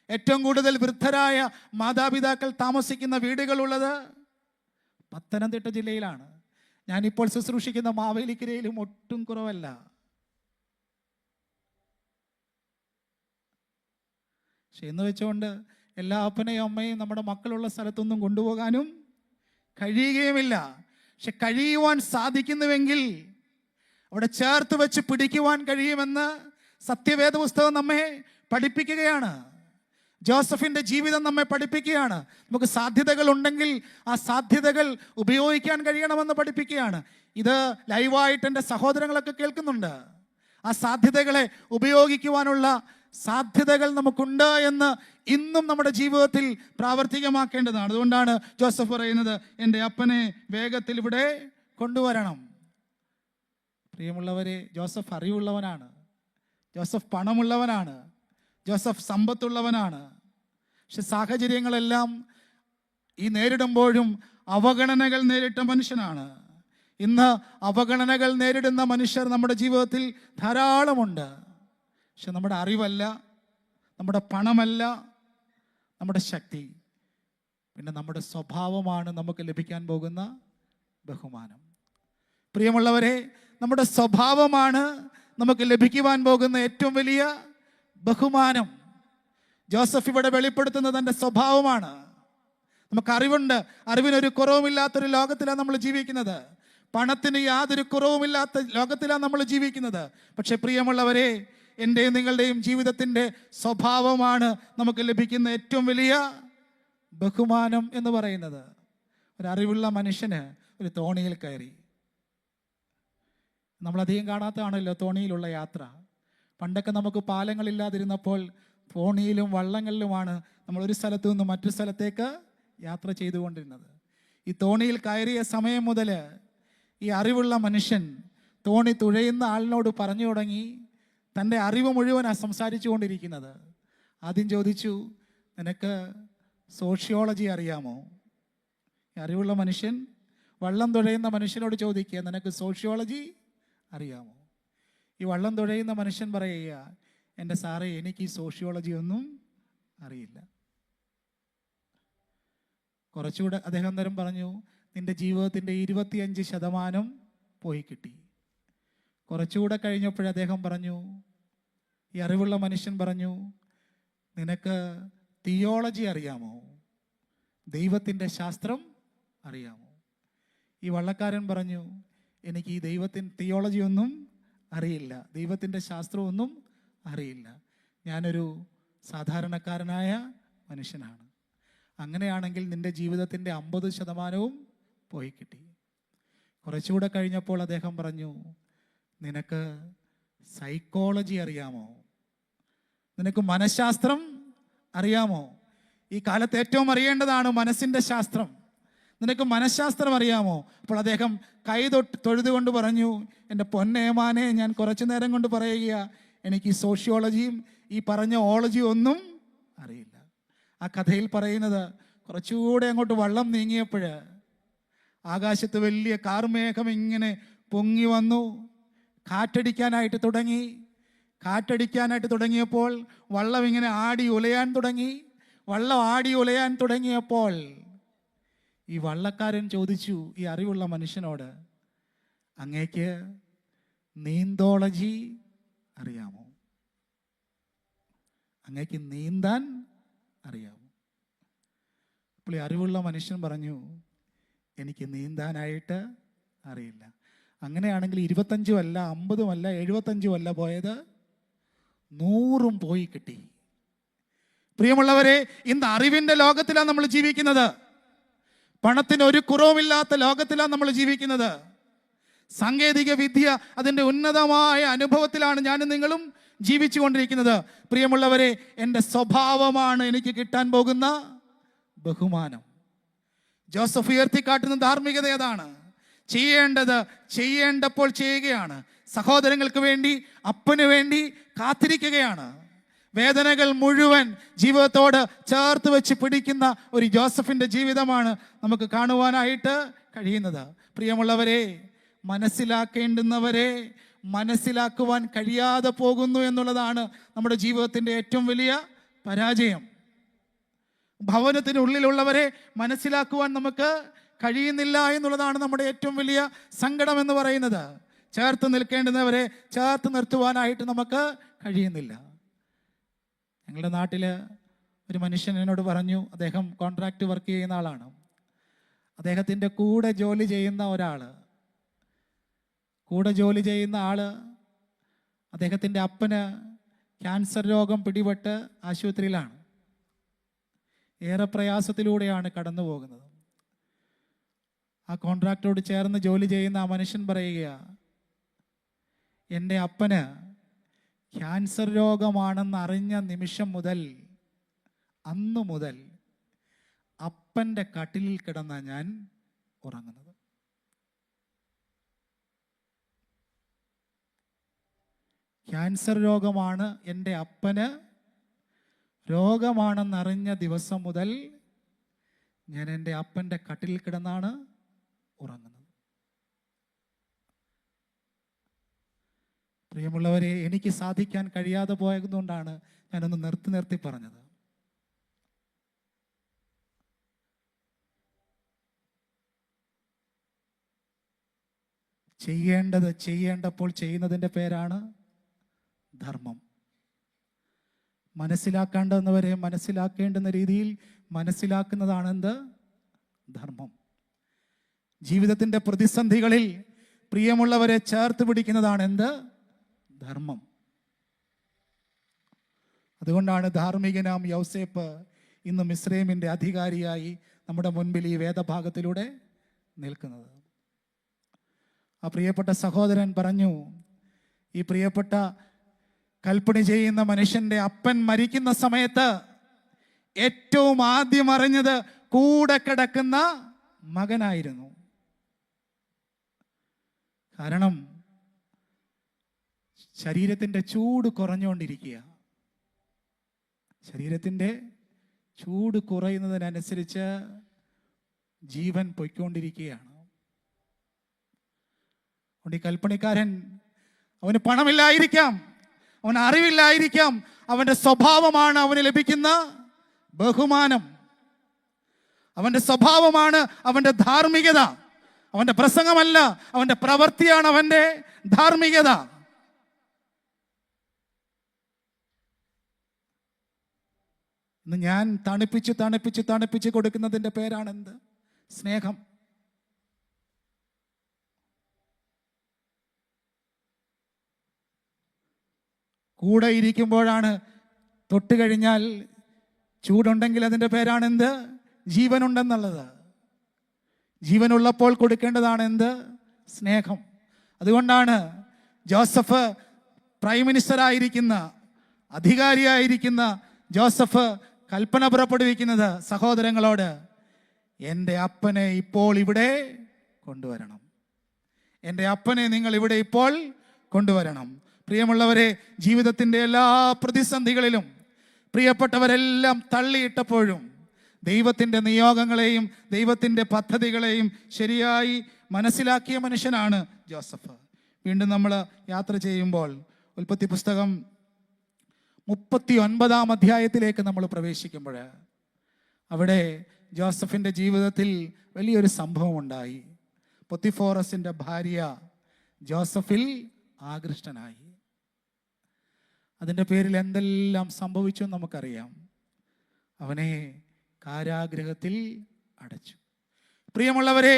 ഏറ്റവും കൂടുതൽ വൃദ്ധരായ മാതാപിതാക്കൾ താമസിക്കുന്ന വീടുകളുള്ളത് പത്തനംതിട്ട ജില്ലയിലാണ്. ഞാനിപ്പോൾ ശുശ്രൂഷിക്കുന്ന മാവേലിക്കരയിലും ഒട്ടും കുറവല്ല. പക്ഷെ എന്ന് വെച്ചുകൊണ്ട് എല്ലാ അപ്പനെയും അമ്മയും നമ്മുടെ മക്കളുള്ള സ്ഥലത്തൊന്നും കൊണ്ടുപോകാനും കഴിയുകയുമില്ല. പക്ഷെ കഴിയുവാൻ സാധിക്കുന്നുവെങ്കിൽ അവിടെ ചേർത്ത് വെച്ച് പിടിക്കുവാൻ കഴിയുമെന്ന് സത്യവേദ പുസ്തകം നമ്മെ പഠിപ്പിക്കുകയാണ്. ജോസഫിൻ്റെ ജീവിതം നമ്മെ പഠിപ്പിക്കുകയാണ്. നമുക്ക് സാധ്യതകൾ ഉണ്ടെങ്കിൽ ആ സാധ്യതകൾ ഉപയോഗിക്കാൻ കഴിയണമെന്ന് പഠിപ്പിക്കുകയാണ്. ഇത് ലൈവായിട്ട് എൻ്റെ സഹോദരങ്ങളൊക്കെ കേൾക്കുന്നുണ്ട്. ആ സാധ്യതകളെ ഉപയോഗിക്കുവാനുള്ള സാധ്യതകൾ നമുക്കുണ്ട് എന്ന് ഇന്നും നമ്മുടെ ജീവിതത്തിൽ പ്രാവർത്തികമാക്കേണ്ടതാണ്. അതുകൊണ്ടാണ് ജോസഫ് പറയുന്നത്, എൻ്റെ അപ്പനെ വേഗത്തിൽ ഇവിടെ കൊണ്ടുവരണം. പ്രിയമുള്ളവരെ, ജോസഫ് അറിവുള്ളവനാണ്, ജോസഫ് പണമുള്ളവനാണ്, ജോസഫ് സമ്പത്തുള്ളവനാണ്. പക്ഷെ സാഹചര്യങ്ങളെല്ലാം ഈ നേരിടുമ്പോഴും അവഗണനകൾ നേരിട്ട മനുഷ്യനാണ്. ഇന്ന് അവഗണനകൾ നേരിടുന്ന മനുഷ്യർ നമ്മുടെ ജീവിതത്തിൽ ധാരാളമുണ്ട്. പക്ഷെ നമ്മുടെ അറിവല്ല, നമ്മുടെ പണമല്ല നമ്മുടെ ശക്തി, പിന്നെ നമ്മുടെ സ്വഭാവമാണ് നമുക്ക് ലഭിക്കാൻ പോകുന്ന ബഹുമാനം. പ്രിയമുള്ളവരെ, നമ്മുടെ സ്വഭാവമാണ് നമുക്ക് ലഭിക്കുവാൻ പോകുന്ന ഏറ്റവും വലിയ ബഹുമാനം. ജോസഫ് ഇവിടെ വെളിപ്പെടുത്തുന്നത് തൻ്റെ സ്വഭാവമാണ്. നമുക്ക് അറിവുണ്ട്, അറിവിനൊരു കുറവുമില്ലാത്തൊരു ലോകത്തിലാണ് നമ്മൾ ജീവിക്കുന്നത്. പണത്തിന് യാതൊരു കുറവുമില്ലാത്ത ലോകത്തിലാണ് നമ്മൾ ജീവിക്കുന്നത്. പക്ഷെ പ്രിയമുള്ളവരെ, എൻ്റെയും നിങ്ങളുടെയും ജീവിതത്തിൻ്റെ സ്വഭാവമാണ് നമുക്ക് ലഭിക്കുന്ന ഏറ്റവും വലിയ ബഹുമാനം എന്ന് പറയുന്നത്. ഒരറിവുള്ള മനുഷ്യന് ഒരു തോണിയിൽ കയറി, നമ്മളധികം കാണാത്തതാണല്ലോ തോണിയിലുള്ള യാത്ര. പണ്ടൊക്കെ നമുക്ക് പാലങ്ങളില്ലാതിരുന്നപ്പോൾ തോണിയിലും വള്ളങ്ങളിലുമാണ് നമ്മൾ ഒരു സ്ഥലത്തു നിന്ന് മറ്റൊരു സ്ഥലത്തേക്ക് യാത്ര ചെയ്തുകൊണ്ടിരുന്നത്. ഈ തോണിയിൽ കയറിയ സമയം മുതൽ ഈ അറിവുള്ള മനുഷ്യൻ തോണി തുഴയുന്ന ആളിനോട് പറഞ്ഞു തുടങ്ങി. തൻ്റെ അറിവ് മുഴുവനാണ് സംസാരിച്ചു കൊണ്ടിരിക്കുന്നത്. ആദ്യം ചോദിച്ചു, നിനക്ക് സോഷ്യോളജി അറിയാമോ? അറിവുള്ള മനുഷ്യൻ വള്ളം തുഴയുന്ന മനുഷ്യനോട് ചോദിക്കുക, നിനക്ക് സോഷ്യോളജി അറിയാമോ? ഈ വള്ളം തുഴയുന്ന മനുഷ്യൻ പറയുക, എൻ്റെ സാറേ, എനിക്ക് ഈ സോഷ്യോളജി ഒന്നും അറിയില്ല. കുറച്ചുകൂടെ അദ്ദേഹം തരം പറഞ്ഞു, നിൻ്റെ ജീവിതത്തിൻ്റെ 25% പോയി കിട്ടി. കുറച്ചുകൂടെ കഴിഞ്ഞപ്പോൾ അദ്ദേഹം പറഞ്ഞു, ഈ അറിവുള്ള മനുഷ്യൻ പറഞ്ഞു, നിനക്ക് തിയോളജി അറിയാമോ? ദൈവത്തിൻ്റെ ശാസ്ത്രം അറിയാമോ? ഈ വള്ളക്കാരൻ പറഞ്ഞു, എനിക്ക് ഈ തിയോളജി ഒന്നും അറിയില്ല, ദൈവത്തിൻ്റെ ശാസ്ത്രമൊന്നും അറിയില്ല, ഞാനൊരു സാധാരണക്കാരനായ മനുഷ്യനാണ്. അങ്ങനെയാണെങ്കിൽ നിൻ്റെ ജീവിതത്തിൻ്റെ 50% പോയി കിട്ടി. കുറച്ചുകൂടെ കഴിഞ്ഞപ്പോൾ അദ്ദേഹം പറഞ്ഞു, നിനക്ക് സൈക്കോളജി അറിയാമോ? നിനക്ക് മനഃശാസ്ത്രം അറിയാമോ? ഈ കാലത്ത് ഏറ്റവും അറിയേണ്ടതാണ് മനസ്സിൻ്റെ ശാസ്ത്രം. നിനക്ക് മനഃശാസ്ത്രം അറിയാമോ? അപ്പോൾ അദ്ദേഹം കൈ തൊഴുതുകൊണ്ട് പറഞ്ഞു, എൻ്റെ പൊന്നേമാനെ, ഞാൻ കുറച്ചു നേരം കൊണ്ട് പറയുക, എനിക്ക് ഈ സോഷ്യോളജിയും ഈ പറഞ്ഞ ഓളജിയും ഒന്നും അറിയില്ല. ആ കഥയിൽ പറയുന്നത്, കുറച്ചുകൂടെ അങ്ങോട്ട് വള്ളം നീങ്ങിയപ്പോൾ ആകാശത്ത് വലിയ കാർമേഘം ഇങ്ങനെ പൊങ്ങി വന്നു, കാറ്റടിക്കാനായിട്ട് തുടങ്ങിയപ്പോൾ വള്ളം ഇങ്ങനെ ആടി ഉലയാൻ തുടങ്ങിയപ്പോൾ ഈ വള്ളക്കാരൻ ചോദിച്ചു ഈ അറിവുള്ള മനുഷ്യനോട്, അങ്ങേക്ക് നീന്തോളജി അറിയാമോ? അങ്ങേക്ക് നീന്താൻ അറിയാമോ? അപ്പോൾ ഈ അറിവുള്ള മനുഷ്യൻ പറഞ്ഞു, എനിക്ക് നീന്താനായിട്ട് അറിയില്ല. അങ്ങനെയാണെങ്കിൽ 25 അല്ല, 50 അല്ല, 75 അല്ല പോയത്, 100 പോയി കിട്ടി. പ്രിയമുള്ളവരെ, ഇന്ന് അറിവിൻ്റെ ലോകത്തിലാണ് നമ്മൾ ജീവിക്കുന്നത്. പണത്തിന് ഒരു കുറവുമില്ലാത്ത ലോകത്തിലാണ് നമ്മൾ ജീവിക്കുന്നത്. സാങ്കേതിക വിദ്യ അതിൻ്റെ ഉന്നതമായ അനുഭവത്തിലാണ് ഞാനും നിങ്ങളും ജീവിച്ചു കൊണ്ടിരിക്കുന്നത്. പ്രിയമുള്ളവരെ, എൻ്റെ സ്വഭാവമാണ് എനിക്ക് കിട്ടാൻ പോകുന്ന ബഹുമാനം. ജോസഫ് ഉയർത്തിക്കാട്ടുന്ന ധാർമ്മികത ഏതാണ്? ചെയ്യേണ്ടത് ചെയ്യേണ്ടപ്പോൾ ചെയ്യുകയാണ്. സഹോദരങ്ങൾക്ക് വേണ്ടി, അപ്പന് വേണ്ടി കാത്തിരിക്കുകയാണ്. വേദനകൾ മുഴുവൻ ജീവിതത്തോട് ചേർത്ത് വെച്ച് പിടിക്കുന്ന ഒരു ജോസഫിൻ്റെ ജീവിതമാണ് നമുക്ക് കാണുവാനായിട്ട് കഴിയുന്നത്. പ്രിയമുള്ളവരെ, മനസ്സിലാക്കേണ്ടുന്നവരെ മനസ്സിലാക്കുവാൻ കഴിയാതെ പോകുന്നു എന്നുള്ളതാണ് നമ്മുടെ ജീവിതത്തിൻ്റെ ഏറ്റവും വലിയ പരാജയം. ഭവനത്തിനുള്ളിലുള്ളവരെ മനസ്സിലാക്കുവാൻ നമുക്ക് കഴിയുന്നില്ല എന്നുള്ളതാണ് നമ്മുടെ ഏറ്റവും വലിയ സങ്കടം എന്ന് പറയുന്നത്. ചേർത്ത് നിൽക്കേണ്ടുന്നവരെ ചേർത്ത് നിർത്തുവാനായിട്ട് നമുക്ക് കഴിയുന്നില്ല. ഞങ്ങളുടെ നാട്ടിൽ ഒരു മനുഷ്യൻ എന്നോട് പറഞ്ഞു, അദ്ദേഹം കോൺട്രാക്റ്റ് വർക്ക് ചെയ്യുന്ന ആളാണ്. അദ്ദേഹത്തിൻ്റെ കൂടെ ജോലി ചെയ്യുന്ന ആൾ അദ്ദേഹത്തിൻ്റെ അപ്പന് ക്യാൻസർ രോഗം പിടിപെട്ട് ആശുപത്രിയിലാണ്. ഏറെ പ്രയാസത്തിലൂടെയാണ് കടന്നു പോകുന്നത്. ആ കോൺട്രാക്ടറോട് ചേർന്ന് ജോലി ചെയ്യുന്ന ആ മനുഷ്യൻ പറയുക, എൻ്റെ അപ്പന് ക്യാൻസർ രോഗമാണെന്ന് അറിഞ്ഞ നിമിഷം മുതൽ, അന്നു മുതൽ അപ്പൻ്റെ കട്ടിലിൽ കിടന്ന ഞാൻ ഉറങ്ങുന്നത്. ക്യാൻസർ രോഗമാണ് എൻ്റെ അപ്പന് രോഗമാണെന്നറിഞ്ഞ ദിവസം മുതൽ ഞാൻ എൻ്റെ അപ്പൻ്റെ കട്ടിലിൽ കിടന്നാണ് ഉറങ്ങുന്നത്. പ്രിയമുള്ളവരെ, എനിക്ക് സാധിക്കാൻ കഴിയാതെ പോയതുകൊണ്ടാണ് ഞാനൊന്ന് നിർത്തി പറഞ്ഞത്. ചെയ്യേണ്ടത് ചെയ്യേണ്ടപ്പോൾ ചെയ്യുന്നതിൻ്റെ പേരാണ് ധർമ്മം. മനസ്സിലാക്കേണ്ടുന്നവരെ മനസ്സിലാക്കേണ്ടുന്ന രീതിയിൽ മനസ്സിലാക്കുന്നതാണ് എന്ത്? ധർമ്മം. ജീവിതത്തിൻ്റെ പ്രതിസന്ധികളിൽ പ്രിയമുള്ളവരെ ചേർത്ത് പിടിക്കുന്നതാണ് എന്ത്? ധർമ്മം. അതുകൊണ്ടാണ് ധാർമ്മികനാം യൗസേപ്പ് ഇന്ന് മിസ്രൈമിൻ്റെ അധികാരിയായി നമ്മുടെ മുൻപിൽ ഈ വേദഭാഗത്തിലൂടെ നിൽക്കുന്നത്. ആ പ്രിയപ്പെട്ട സഹോദരൻ പറഞ്ഞു, ഈ പ്രിയപ്പെട്ട കൽപ്പണി ചെയ്യുന്ന മനുഷ്യൻ്റെ അപ്പൻ മരിക്കുന്ന സമയത്ത് ഏറ്റവും ആദ്യം അറിഞ്ഞത് കൂടെ കിടക്കുന്ന മകനായിരുന്നു. കാരണം ശരീരത്തിൻ്റെ ചൂട് കുറഞ്ഞുകൊണ്ടിരിക്കുക. ശരീരത്തിൻ്റെ ചൂട് കുറയുന്നതിനനുസരിച്ച് ജീവൻ പൊയ്ക്കൊണ്ടിരിക്കുകയാണ്. അതുകൊണ്ട് ഈ കൽപ്പണിക്കാരൻ, അവന് പണമില്ലായിരിക്കാം, അവന് അറിവില്ലായിരിക്കാം, അവൻ്റെ സ്വഭാവമാണ് അവന് ലഭിക്കുന്ന ബഹുമാനം. അവൻ്റെ സ്വഭാവമാണ് അവൻ്റെ ധാർമ്മികത. അവൻ്റെ പ്രസംഗമല്ല, അവൻ്റെ പ്രവൃത്തിയാണ് അവൻ്റെ ധാർമ്മികത. ഇന്ന് ഞാൻ തണുപ്പിച്ച് കൊടുക്കുന്നതിൻ്റെ പേരാണെന്ത്? സ്നേഹം. കൂടെ ഇരിക്കുമ്പോഴാണ്, തൊട്ട് കഴിഞ്ഞാൽ ചൂടുണ്ടെങ്കിൽ അതിൻ്റെ പേരാണെന്ത്? ജീവനുണ്ടെന്നുള്ളത്. ജീവനുള്ളപ്പോൾ കൊടുക്കേണ്ടതാണ് എന്ത്? സ്നേഹം. അതുകൊണ്ടാണ് ജോസഫ് പ്രൈം മിനിസ്റ്ററായിരിക്കുന്ന, അധികാരിയായിരിക്കുന്ന ജോസഫ് കൽപ്പന പുറപ്പെടുവിക്കുന്നത് സഹോദരങ്ങളോട്, എൻ്റെ അപ്പനെ ഇപ്പോൾ ഇവിടെ കൊണ്ടുവരണം. എൻ്റെ അപ്പനെ നിങ്ങൾ ഇവിടെ ഇപ്പോൾ കൊണ്ടുവരണം. പ്രിയമുള്ളവരെ, ജീവിതത്തിൻ്റെ എല്ലാ പ്രതിസന്ധികളിലും പ്രിയപ്പെട്ടവരെല്ലാം തള്ളിയിട്ടപ്പോഴും ദൈവത്തിൻ്റെ നിയോഗങ്ങളെയും ദൈവത്തിൻ്റെ പദ്ധതികളെയും ശരിയായി മനസ്സിലാക്കിയ മനുഷ്യനാണ് ജോസഫ്. വീണ്ടും നമ്മൾ യാത്ര ചെയ്യുമ്പോൾ ഉൽപ്പത്തി പുസ്തകം 39-ാം അധ്യായത്തിലേക്ക് നമ്മൾ പ്രവേശിക്കുമ്പോൾ അവിടെ ജോസഫിൻ്റെ ജീവിതത്തിൽ വലിയൊരു സംഭവം ഉണ്ടായി. പൊത്തിഫോറസിൻ്റെ ഭാര്യ ജോസഫിൽ ആകൃഷ്ടനായി. അതിൻ്റെ പേരിൽ എന്തെല്ലാം സംഭവിച്ചു നമുക്കറിയാം. അവനെ കാരാഗൃഹത്തിൽ അടച്ചു. പ്രിയമുള്ളവരെ,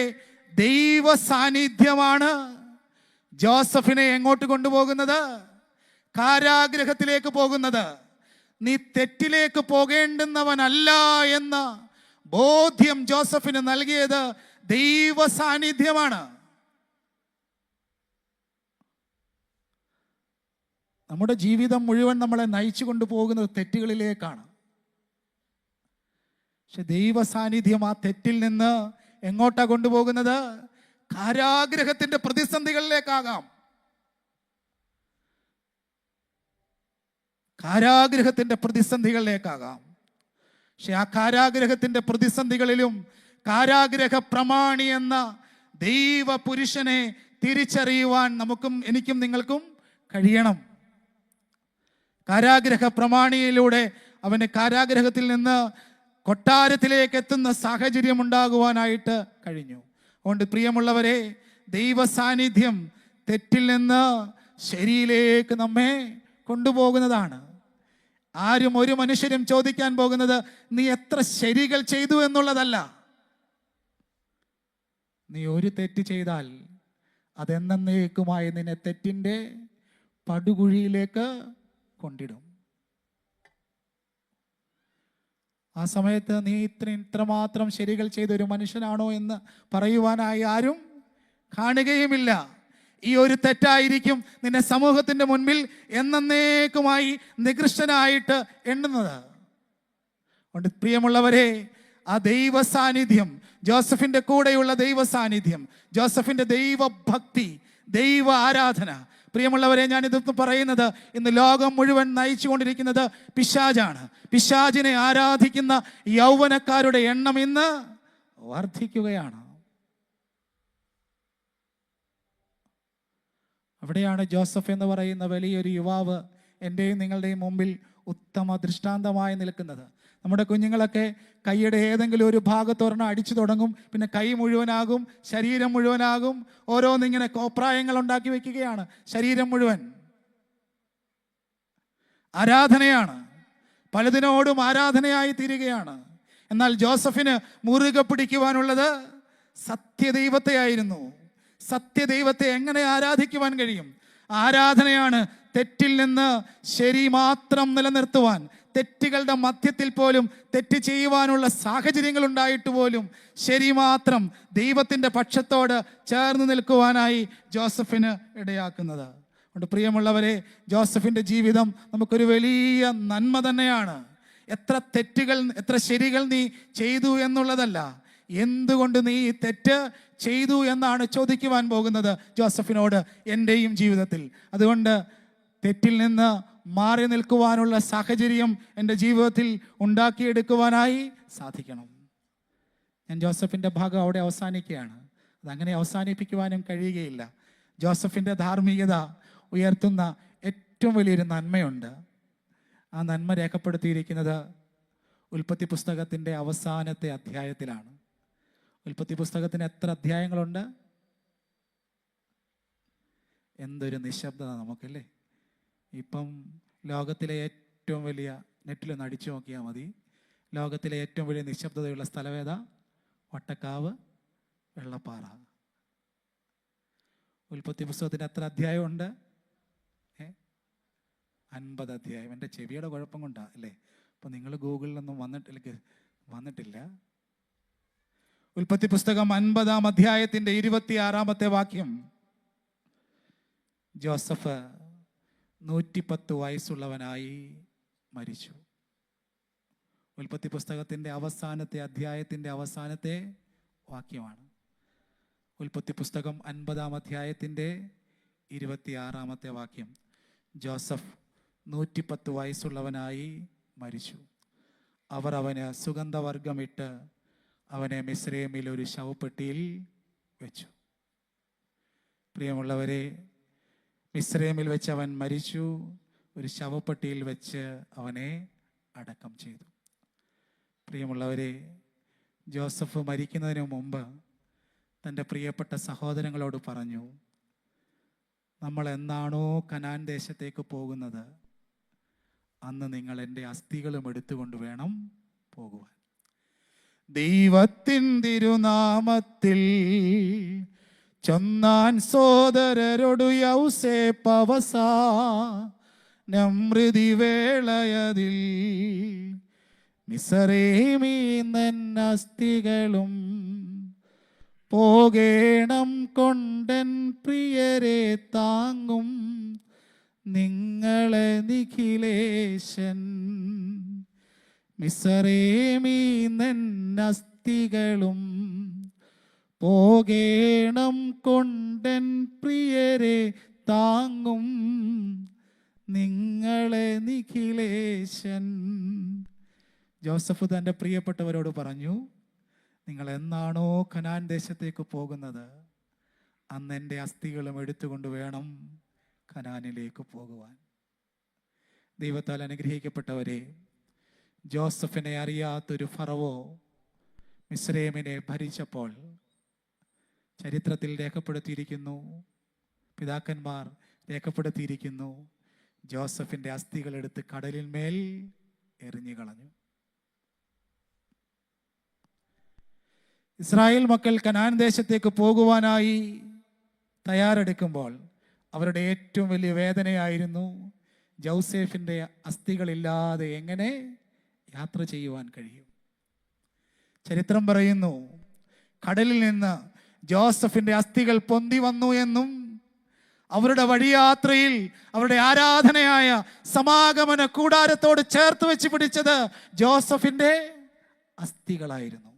ദൈവ സാന്നിധ്യമാണ് ജോസഫിനെ എങ്ങോട്ട് കൊണ്ടുപോകുന്നത്? കാരാഗൃഹത്തിലേക്ക് പോകുന്നത്. നീ തെറ്റിലേക്ക് പോകേണ്ടുന്നവനല്ല എന്ന ബോധ്യം ജോസഫിന് നൽകിയത് ദൈവ സാന്നിധ്യമാണ്. നമ്മുടെ ജീവിതം മുഴുവൻ നമ്മളെ നയിച്ചു കൊണ്ടുപോകുന്നത് തെറ്റുകളിലേക്കാണ്. പക്ഷെ ദൈവ സാന്നിധ്യം ആ തെറ്റിൽ നിന്ന് എങ്ങോട്ടാ കൊണ്ടുപോകുന്നത്? കാരാഗൃഹത്തിന്റെ പ്രതിസന്ധികളിലേക്കാകാം. കാരാഗൃഹത്തിന്റെ പ്രതിസന്ധികളിലേക്കാകാം. പക്ഷെ ആ കാരാഗൃഹത്തിന്റെ പ്രതിസന്ധികളിലും കാരാഗൃഹ പ്രമാണി എന്ന ദൈവ പുരുഷനെ തിരിച്ചറിയുവാൻ നമുക്കും എനിക്കും നിങ്ങൾക്കും കഴിയണം. കാരാഗൃഹ പ്രമാണിയിലൂടെ അവന് കാരാഗൃഹത്തിൽ നിന്ന് കൊട്ടാരത്തിലേക്ക് എത്തുന്ന സാഹചര്യം ഉണ്ടാകുവാനായിട്ട് കഴിഞ്ഞു. അതുകൊണ്ട് പ്രിയമുള്ളവരെ, ദൈവ സാന്നിധ്യം തെറ്റിൽ നിന്ന് ശരിയിലേക്ക് നമ്മെ കൊണ്ടുപോകുന്നതാണ്. ആരും ഒരു മനുഷ്യരും ചോദിക്കാൻ പോകുന്നത് നീ എത്ര ശരികൾ ചെയ്തു എന്നുള്ളതല്ല. നീ ഒരു തെറ്റ് ചെയ്താൽ അതെന്നേക്കുമായി നിന്നെ തെറ്റിൻ്റെ പടുകുഴിയിലേക്ക് കൊണ്ടിടും. ആ സമയത്ത് നീ ഇത്രമാത്രം ശരികൾ ചെയ്ത ഒരു മനുഷ്യനാണോ എന്ന് പറയുവാനായി ആരും കാണുകയുമില്ല. ഈ ഒരു തെറ്റായിരിക്കും നിന്നെ സമൂഹത്തിൻ്റെ മുൻപിൽ എന്നേക്കുമായി നികൃഷ്ടനായിട്ട് എണ്ണുന്നത്. അതുകൊണ്ട് പ്രിയമുള്ളവരെ, ആ ദൈവ സാന്നിധ്യം, ജോസഫിൻ്റെ കൂടെയുള്ള ദൈവ സാന്നിധ്യം, ജോസഫിൻ്റെ ദൈവഭക്തി, ദൈവ ആരാധന. പ്രിയമുള്ളവരെ, ഞാനിതൊന്നും പറയുന്നത് ഇന്ന് ലോകം മുഴുവൻ നയിച്ചുകൊണ്ടിരിക്കുന്നത് പിശാചാണ്. പിശാചിനെ ആരാധിക്കുന്ന യൗവനക്കാരുടെ എണ്ണം ഇന്ന് വർദ്ധിക്കുകയാണ്. അവിടെയാണ് ജോസഫ് എന്ന് പറയുന്ന വലിയൊരു യുവാവ് എൻ്റെയും നിങ്ങളുടെയും മുമ്പിൽ ഉത്തമ ദൃഷ്ടാന്തമായി നിൽക്കുന്നത്. നമ്മുടെ കുഞ്ഞുങ്ങളൊക്കെ കൈയുടെ ഏതെങ്കിലും ഒരു ഭാഗത്തൊരെണ്ണം അടിച്ചു തുടങ്ങും, പിന്നെ കൈ മുഴുവനാകും, ശരീരം മുഴുവനാകും. ഓരോന്നിങ്ങനെ കോപ്രായങ്ങൾ ഉണ്ടാക്കി വെക്കുകയാണ്. ശരീരം മുഴുവൻ ആരാധനയാണ്, പലതിനോടും ആരാധനയായി തീരുകയാണ്. എന്നാൽ ജോസഫിന് മുറുകെ പിടിക്കുവാനുള്ളത് സത്യദൈവത്തെയായിരുന്നു. സത്യദൈവത്തെ എങ്ങനെ ആരാധിക്കുവാൻ കഴിയും? ആരാധനയാണ് തെറ്റിൽ നിന്ന് ശരി മാത്രം നിലനിർത്തുവാൻ. തെറ്റുകളുടെ മധ്യത്തിൽ പോലും തെറ്റ് ചെയ്യുവാനുള്ള സാഹചര്യങ്ങൾ ഉണ്ടായിട്ട് പോലും ശരി മാത്രം ദൈവത്തിൻ്റെ പക്ഷത്തോട് ചേർന്ന് നിൽക്കുവാനായി ജോസഫിന് ഇടയാക്കുന്നത്. അതുകൊണ്ട് പ്രിയമുള്ളവരെ, ജോസഫിൻ്റെ ജീവിതം നമുക്കൊരു വലിയ നന്മ തന്നെയാണ്. എത്ര തെറ്റുകൾ, എത്ര ശരികൾ നീ ചെയ്തു എന്നുള്ളതല്ല, എന്തുകൊണ്ട് നീ ഈ തെറ്റ് ചെയ്തു എന്നാണ് ചോദിക്കുവാൻ പോകുന്നത് ജോസഫിനോട് എൻ്റെയും ജീവിതത്തിൽ. അതുകൊണ്ട് തെറ്റിൽ നിന്ന് മാറി നിൽക്കുവാനുള്ള സാഹചര്യം എൻ്റെ ജീവിതത്തിൽ ഉണ്ടാക്കിയെടുക്കുവാനായി സാധിക്കണം. ഞാൻ ജോസഫിൻ്റെ ഭാഗം അവിടെ അവസാനിക്കുകയാണ്. അതങ്ങനെ അവസാനിപ്പിക്കുവാനും കഴിയുകയില്ല. ജോസഫിൻ്റെ ധാർമ്മികത ഉയർത്തുന്ന ഏറ്റവും വലിയൊരു നന്മയുണ്ട്. ആ നന്മ രേഖപ്പെടുത്തിയിരിക്കുന്നത് ഉൽപ്പത്തി പുസ്തകത്തിൻ്റെ അവസാനത്തെ അധ്യായത്തിലാണ്. ഉൽപ്പത്തി പുസ്തകത്തിന് എത്ര അധ്യായങ്ങളുണ്ട്? എന്തൊരു നിശബ്ദത നമുക്കല്ലേ. ഇപ്പം ലോകത്തിലെ ഏറ്റവും വലിയ, നെറ്റിലൊന്ന് അടിച്ചു നോക്കിയാൽ മതി, ലോകത്തിലെ ഏറ്റവും വലിയ നിശബ്ദതയുള്ള സ്ഥലവേദ? വട്ടക്കാവ്, വെള്ളപ്പാറ. ഉൽപ്പത്തി പുസ്തകത്തിന് എത്ര അധ്യായമുണ്ട്? 50 അധ്യായം. എൻ്റെ ചെവിയുടെ കുഴപ്പം കൊണ്ടാണ് അല്ലേ. അപ്പം നിങ്ങൾ ഗൂഗിളിലൊന്നും വന്നിട്ടില്ല. ഉൽപ്പത്തി പുസ്തകം 50-ാം അധ്യായത്തിൻ്റെ 26-ാമത്തെ വാക്യം. ജോസഫ് 110 വയസ്സുള്ളവനായി മരിച്ചു. ഉൽപ്പത്തി പുസ്തകത്തിൻ്റെ അവസാനത്തെ അധ്യായത്തിൻ്റെ അവസാനത്തെ വാക്യമാണ്. ഉൽപ്പത്തി പുസ്തകം 50-ാം അധ്യായത്തിൻ്റെ 26-ാമത്തെ വാക്യം. ജോസഫ് 110 വയസ്സുള്ളവനായി മരിച്ചു. അവർ അവന് സുഗന്ധവർഗമിട്ട് അവനെ മിസ്രയീമിൽ ഒരു ശവപ്പെട്ടിയിൽ വെച്ചു. പ്രിയമുള്ളവരെ, മിസ്രയീമിൽ വെച്ച് അവൻ മരിച്ചു. ഒരു ശവപ്പെട്ടിയിൽ വെച്ച് അവനെ അടക്കം ചെയ്തു. പ്രിയമുള്ളവരെ, ജോസഫ് മരിക്കുന്നതിന് മുമ്പ് തൻ്റെ പ്രിയപ്പെട്ട സഹോദരങ്ങളോട് പറഞ്ഞു, നമ്മൾ എന്നാണോ കനാൻ ദേശത്തേക്ക് പോകുന്നത് അന്ന് നിങ്ങൾ എൻ്റെ അസ്ഥികളും എടുത്തുകൊണ്ട് വേണം പോകുവാൻ. ദൈവത്തിൻ തിരുനാമത്തിൽ ചൊന്നാൻ സോദരരോടു യൗസേപ്പവസാനം മൃതി വേളയതിൽ മിസ്രയീമിൻ അസ്ഥികളും പോകേണം കൊണ്ടൻ പ്രിയരെ താങ്ങും നിങ്ങളെ നിഖിലേശൻ. മിസ്രയീമിൻ അസ്ഥികളും പോകേണം കൊണ്ടൻ പ്രിയരെ താങ്ങും നിങ്ങളെ നിഖിലേശൻ. ജോസഫ് തൻ്റെ പ്രിയപ്പെട്ടവരോട് പറഞ്ഞു, നിങ്ങൾ എന്നാണോ കനാൻ ദേശത്തേക്ക് പോകുന്നത് അന്ന് എൻ്റെ അസ്ഥികളും എടുത്തുകൊണ്ട് വേണം കനാനിലേക്ക് പോകുവാൻ. ദൈവത്താൽ അനുഗ്രഹിക്കപ്പെട്ടവരെ, ജോസഫിനെ അറിയാത്തൊരു ഫറവോ മിസ്രയീമിനെ ഭരിച്ചപ്പോൾ ചരിത്രത്തിൽ രേഖപ്പെടുത്തിയിരിക്കുന്നു, പിതാക്കന്മാർ രേഖപ്പെടുത്തിയിരിക്കുന്നു, ജോസഫിൻ്റെ അസ്ഥികൾ എടുത്ത് കടലിന്മേൽ എറിഞ്ഞു കളഞ്ഞു. ഇസ്രായേൽ മക്കൾ കനാൻ ദേശത്തേക്ക് പോകുവാനായി തയ്യാറെടുക്കുമ്പോൾ അവരുടെ ഏറ്റവും വലിയ വേദനയായിരുന്നു ജോസഫിൻ്റെ അസ്ഥികളില്ലാതെ എങ്ങനെ യാത്ര ചെയ്യുവാൻ കഴിയും. ചരിത്രം പറയുന്നു, കടലിൽ നിന്ന് ജോസഫിൻ്റെ അസ്ഥികൾ പൊന്തി വന്നു എന്നും അവരുടെ വഴിയാത്രയിൽ അവരുടെ ആരാധനയായ സമാഗമന കൂടാരത്തോട് ചേർത്ത് വെച്ച് പിടിച്ചത് ജോസഫിൻ്റെ അസ്ഥികളായിരുന്നു.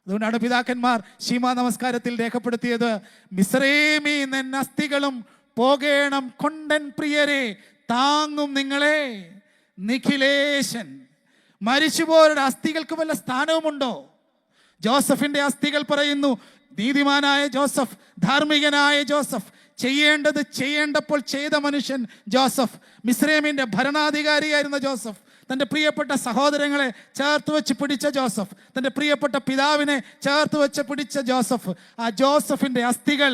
അതുകൊണ്ടാണ് പിതാക്കന്മാർ ശീമാ നമസ്കാരത്തിൽ രേഖപ്പെടുത്തിയത്, മിസ്രയീമിൻ അസ്ഥികളും പോകേണം കൊണ്ടൻ പ്രിയരെ താങ്ങും നിങ്ങളെ നിഖിലേശൻ. മരിച്ചുപോരുടെ അസ്ഥികൾക്ക് വല്ല സ്ഥാനവുമുണ്ടോ? ജോസഫിന്റെ അസ്ഥികൾ പറയുന്നു, നീതിമാനായ ജോസഫ്, ധാർമ്മികനായ ജോസഫ്, ചെയ്യേണ്ടത് ചെയ്യേണ്ടപ്പോൾ ചെയ്ത മനുഷ്യൻ ജോസഫ്, മിസ്രയീമിന്റെ ഭരണാധികാരിയായിരുന്ന ജോസഫ്, തൻ്റെ പ്രിയപ്പെട്ട സഹോദരങ്ങളെ ചേർത്ത് വെച്ച് പിടിച്ച ജോസഫ്, തൻ്റെ പ്രിയപ്പെട്ട പിതാവിനെ ചേർത്ത് വെച്ച് പിടിച്ച ജോസഫ്. ആ ജോസഫിന്റെ അസ്ഥികൾ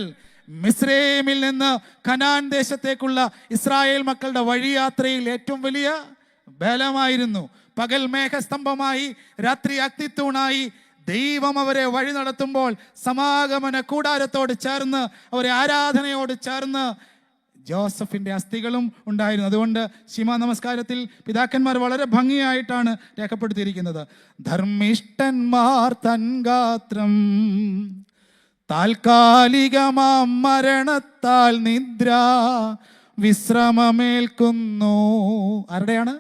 മിസ്രയീമിൽ നിന്ന് കനാൻ ദേശത്തേക്കുള്ള ഇസ്രായേൽ മക്കളുടെ വഴിയാത്രയിൽ ഏറ്റവും വലിയ ബലമായിരുന്നു. പകൽ മേഘസ്തംഭമായി, രാത്രി അഗ്നിത്തൂണായി ദൈവം അവരെ വഴി നടത്തുമ്പോൾ സമാഗമന കൂടാരത്തോട് ചേർന്ന് അവരെ ആരാധനയോട് ചേർന്ന് ജോസഫിന്റെ അസ്ഥികളും ഉണ്ടായിരുന്നു. അതുകൊണ്ട് ശീമാ നമസ്കാരത്തിൽ പിതാക്കന്മാർ വളരെ ഭംഗിയായിട്ടാണ് രേഖപ്പെടുത്തിയിരിക്കുന്നത്, ധർമ്മിഷ്ഠന്മാർ തൻ ഗാത്രം താൽക്കാലികമാം മരണത്താൽ നിദ്ര വിശ്രമമേൽക്കുന്നു. ആരുടെയാണ്?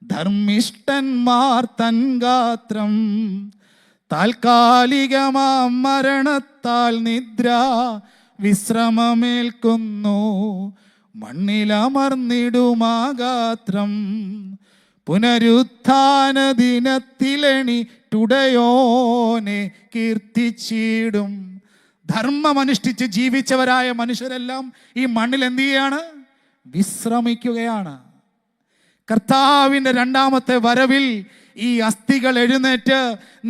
ധർമ്മിഷ്ഠന്മാർ തൻ ഗാത്രം താൽക്കാലികമാം മരണത്താൽ നിദ്ര വിശ്രമമേൽക്കുന്നു. മണ്ണിലമർന്നിടുമാഗാത്രം പുനരുത്ഥാന ദിനത്തിലെണീറ്റുടയോനെ കീർത്തിച്ചിടും. ധർമ്മമനുഷ്ഠിച്ച് ജീവിച്ചവരായ മനുഷ്യരെല്ലാം ഈ മണ്ണിൽ എന്ത് ചെയ്യാണ്? വിശ്രമിക്കുകയാണ്. കർത്താവിൻ്റെ രണ്ടാമത്തെ വരവിൽ ഈ അസ്ഥികൾ എഴുന്നേറ്റ്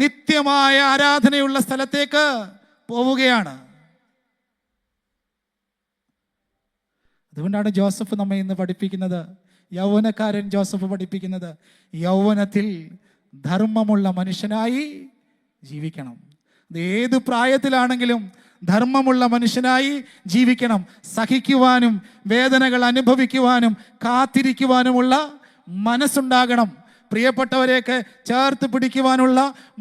നിത്യമായ ആരാധനയുള്ള സ്ഥലത്തേക്ക് പോവുകയാണ്. അതുകൊണ്ടാണ് ജോസഫ് നമ്മെ ഇന്ന് പഠിപ്പിക്കുന്നത്, യൗവനക്കാരൻ ജോസഫ് പഠിപ്പിക്കുന്നത്, യൗവനത്തിൽ ധർമ്മമുള്ള മനുഷ്യനായി ജീവിക്കണം. അത് ഏത് പ്രായത്തിലാണെങ്കിലും ധർമ്മമുള്ള മനുഷ്യനായി ജീവിക്കണം. സഹിക്കുവാനും വേദനകൾ അനുഭവിക്കുവാനും കാത്തിരിക്കുവാനുമുള്ള മനസ്സുണ്ടാകണം. പ്രിയപ്പെട്ടവരെയൊക്കെ ചേർത്ത് പിടിക്കുവാനുള്ള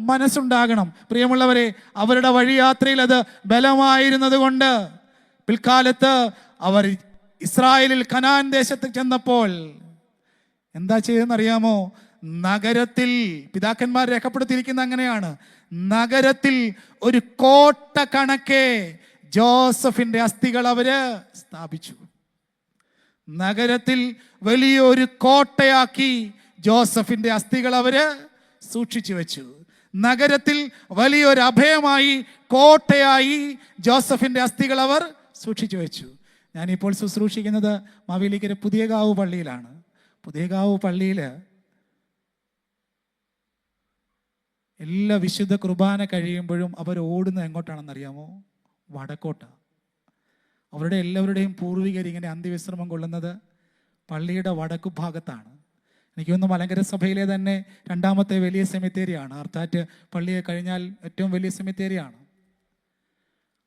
മനസ്സുണ്ടാകണം. പ്രിയമുള്ളവരെ, അവരുടെ വഴിയാത്രയിൽ അത് ബലമായിരുന്നത് കൊണ്ട് പിൽക്കാലത്ത് അവർ ഇസ്രായേലിൽ കനാൻ ദേശത്ത് ചെന്നപ്പോൾ എന്താ ചെയ്തെന്നറിയാമോ? നഗരത്തിൽ, പിതാക്കന്മാർ രേഖപ്പെടുത്തിയിരിക്കുന്ന അങ്ങനെയാണ്, നഗരത്തിൽ ഒരു കോട്ട കണക്കെ ജോസഫിന്റെ അസ്ഥികൾ അവര് സ്ഥാപിച്ചു. നഗരത്തിൽ വലിയൊരു കോട്ടയാക്കി ജോസഫിന്റെ അസ്ഥികൾ അവര് സൂക്ഷിച്ചു വെച്ചു. നഗരത്തിൽ വലിയൊരു അഭയമായി, കോട്ടയായി ജോസഫിന്റെ അസ്ഥികൾ അവർ സൂക്ഷിച്ചു വെച്ചു. ഞാനിപ്പോൾ ശുശ്രൂഷിക്കുന്നത് മാവേലിക്കര പുതിയകാവ് പള്ളിയിലാണ്. പുതിയകാവ് പള്ളിയിൽ എല്ലാ വിശുദ്ധ കുർബാന കഴിയുമ്പോഴും അവർ ഓടുന്നത് എങ്ങോട്ടാണെന്നറിയാമോ? വടക്കോട്ട. അവരുടെ എല്ലാവരുടെയും പൂർവികർ ഇങ്ങനെ അന്ത്യവിശ്രമം കൊള്ളുന്നത് പള്ളിയുടെ വടക്കു ഭാഗത്താണ്. എനിക്ക് തോന്നുന്നു മലങ്കര സഭയിലെ തന്നെ രണ്ടാമത്തെ വലിയ സെമിത്തേരിയാണ്. അർത്ഥാറ്റ് പള്ളിയെ കഴിഞ്ഞാൽ ഏറ്റവും വലിയ സെമിത്തേരിയാണ്.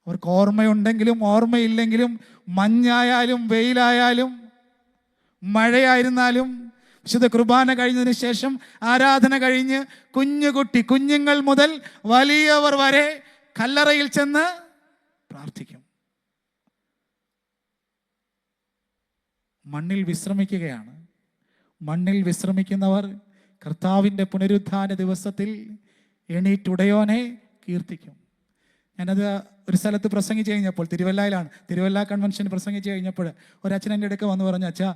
അവർക്ക് ഓർമ്മയുണ്ടെങ്കിലും ഓർമ്മയില്ലെങ്കിലും, മഞ്ഞായാലും വെയിലായാലും മഴയായിരുന്നാലും, വിശുദ്ധ കുർബാന കഴിഞ്ഞതിന് ശേഷം ആരാധന കഴിഞ്ഞ് കുഞ്ഞുങ്ങൾ മുതൽ വലിയവർ വരെ കല്ലറയിൽ ചെന്ന് പ്രാർത്ഥിക്കും. മണ്ണിൽ വിശ്രമിക്കുകയാണ്. മണ്ണിൽ വിശ്രമിക്കുന്നവർ കർത്താവിൻ്റെ പുനരുത്ഥാന ദിവസത്തിൽ എണീറ്റുടയോനെ കീർത്തിക്കും. ഞാനത് ഒരു സ്ഥലത്ത് പ്രസംഗിച്ച് കഴിഞ്ഞപ്പോൾ, തിരുവല്ല കൺവെൻഷൻ പ്രസംഗിച്ച് കഴിഞ്ഞപ്പോൾ ഒരച്ഛൻ എൻ്റെ അടുക്ക വന്ന് പറഞ്ഞു, അച്ഛാ,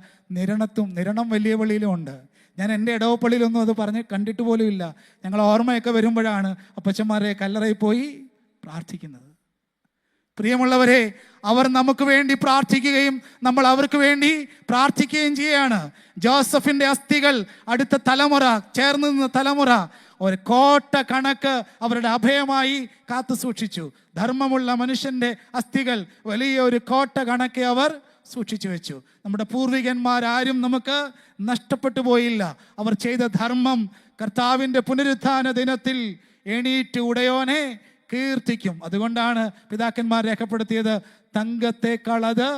നിരണം വലിയ പള്ളിയിലും ഉണ്ട്. ഞാൻ എൻ്റെ ഇടവപ്പള്ളിയിലൊന്നും അത് പറഞ്ഞ് കണ്ടിട്ട് പോലും ഇല്ല. ഞങ്ങൾ ഓർമ്മയൊക്കെ വരുമ്പോഴാണ് അപ്പച്ചന്മാരെ കല്ലറയിൽ പോയി പ്രാർത്ഥിക്കുന്നത്. പ്രിയമുള്ളവരെ, അവർ നമുക്ക് വേണ്ടി പ്രാർത്ഥിക്കുകയും നമ്മൾ അവർക്ക് വേണ്ടി പ്രാർത്ഥിക്കുകയും ചെയ്യുകയാണ്. ജോസഫിന്റെ അസ്ഥികൾ അടുത്ത തലമുറ, ചേർന്ന് നിന്ന തലമുറ ഒരു കോട്ട കണക്ക് അവരുടെ അഭയമായി കാത്തു സൂക്ഷിച്ചു. ധർമ്മമുള്ള മനുഷ്യന്റെ അസ്ഥികൾ വലിയൊരു കോട്ട കണക്കെ അവർ സൂക്ഷിച്ചു വെച്ചു. നമ്മുടെ പൂർവികന്മാരാരും നമുക്ക് നഷ്ടപ്പെട്ടു പോയില്ല. അവർ ചെയ്ത ധർമ്മം കർത്താവിൻ്റെ പുനരുത്ഥാന ദിനത്തിൽ എണീറ്റ് ഉടയോനെ കീർത്തിക്കും. അതുകൊണ്ടാണ് പിതാക്കന്മാർ രേഖപ്പെടുത്തിയത്, തങ്കത്തെക്കാളത്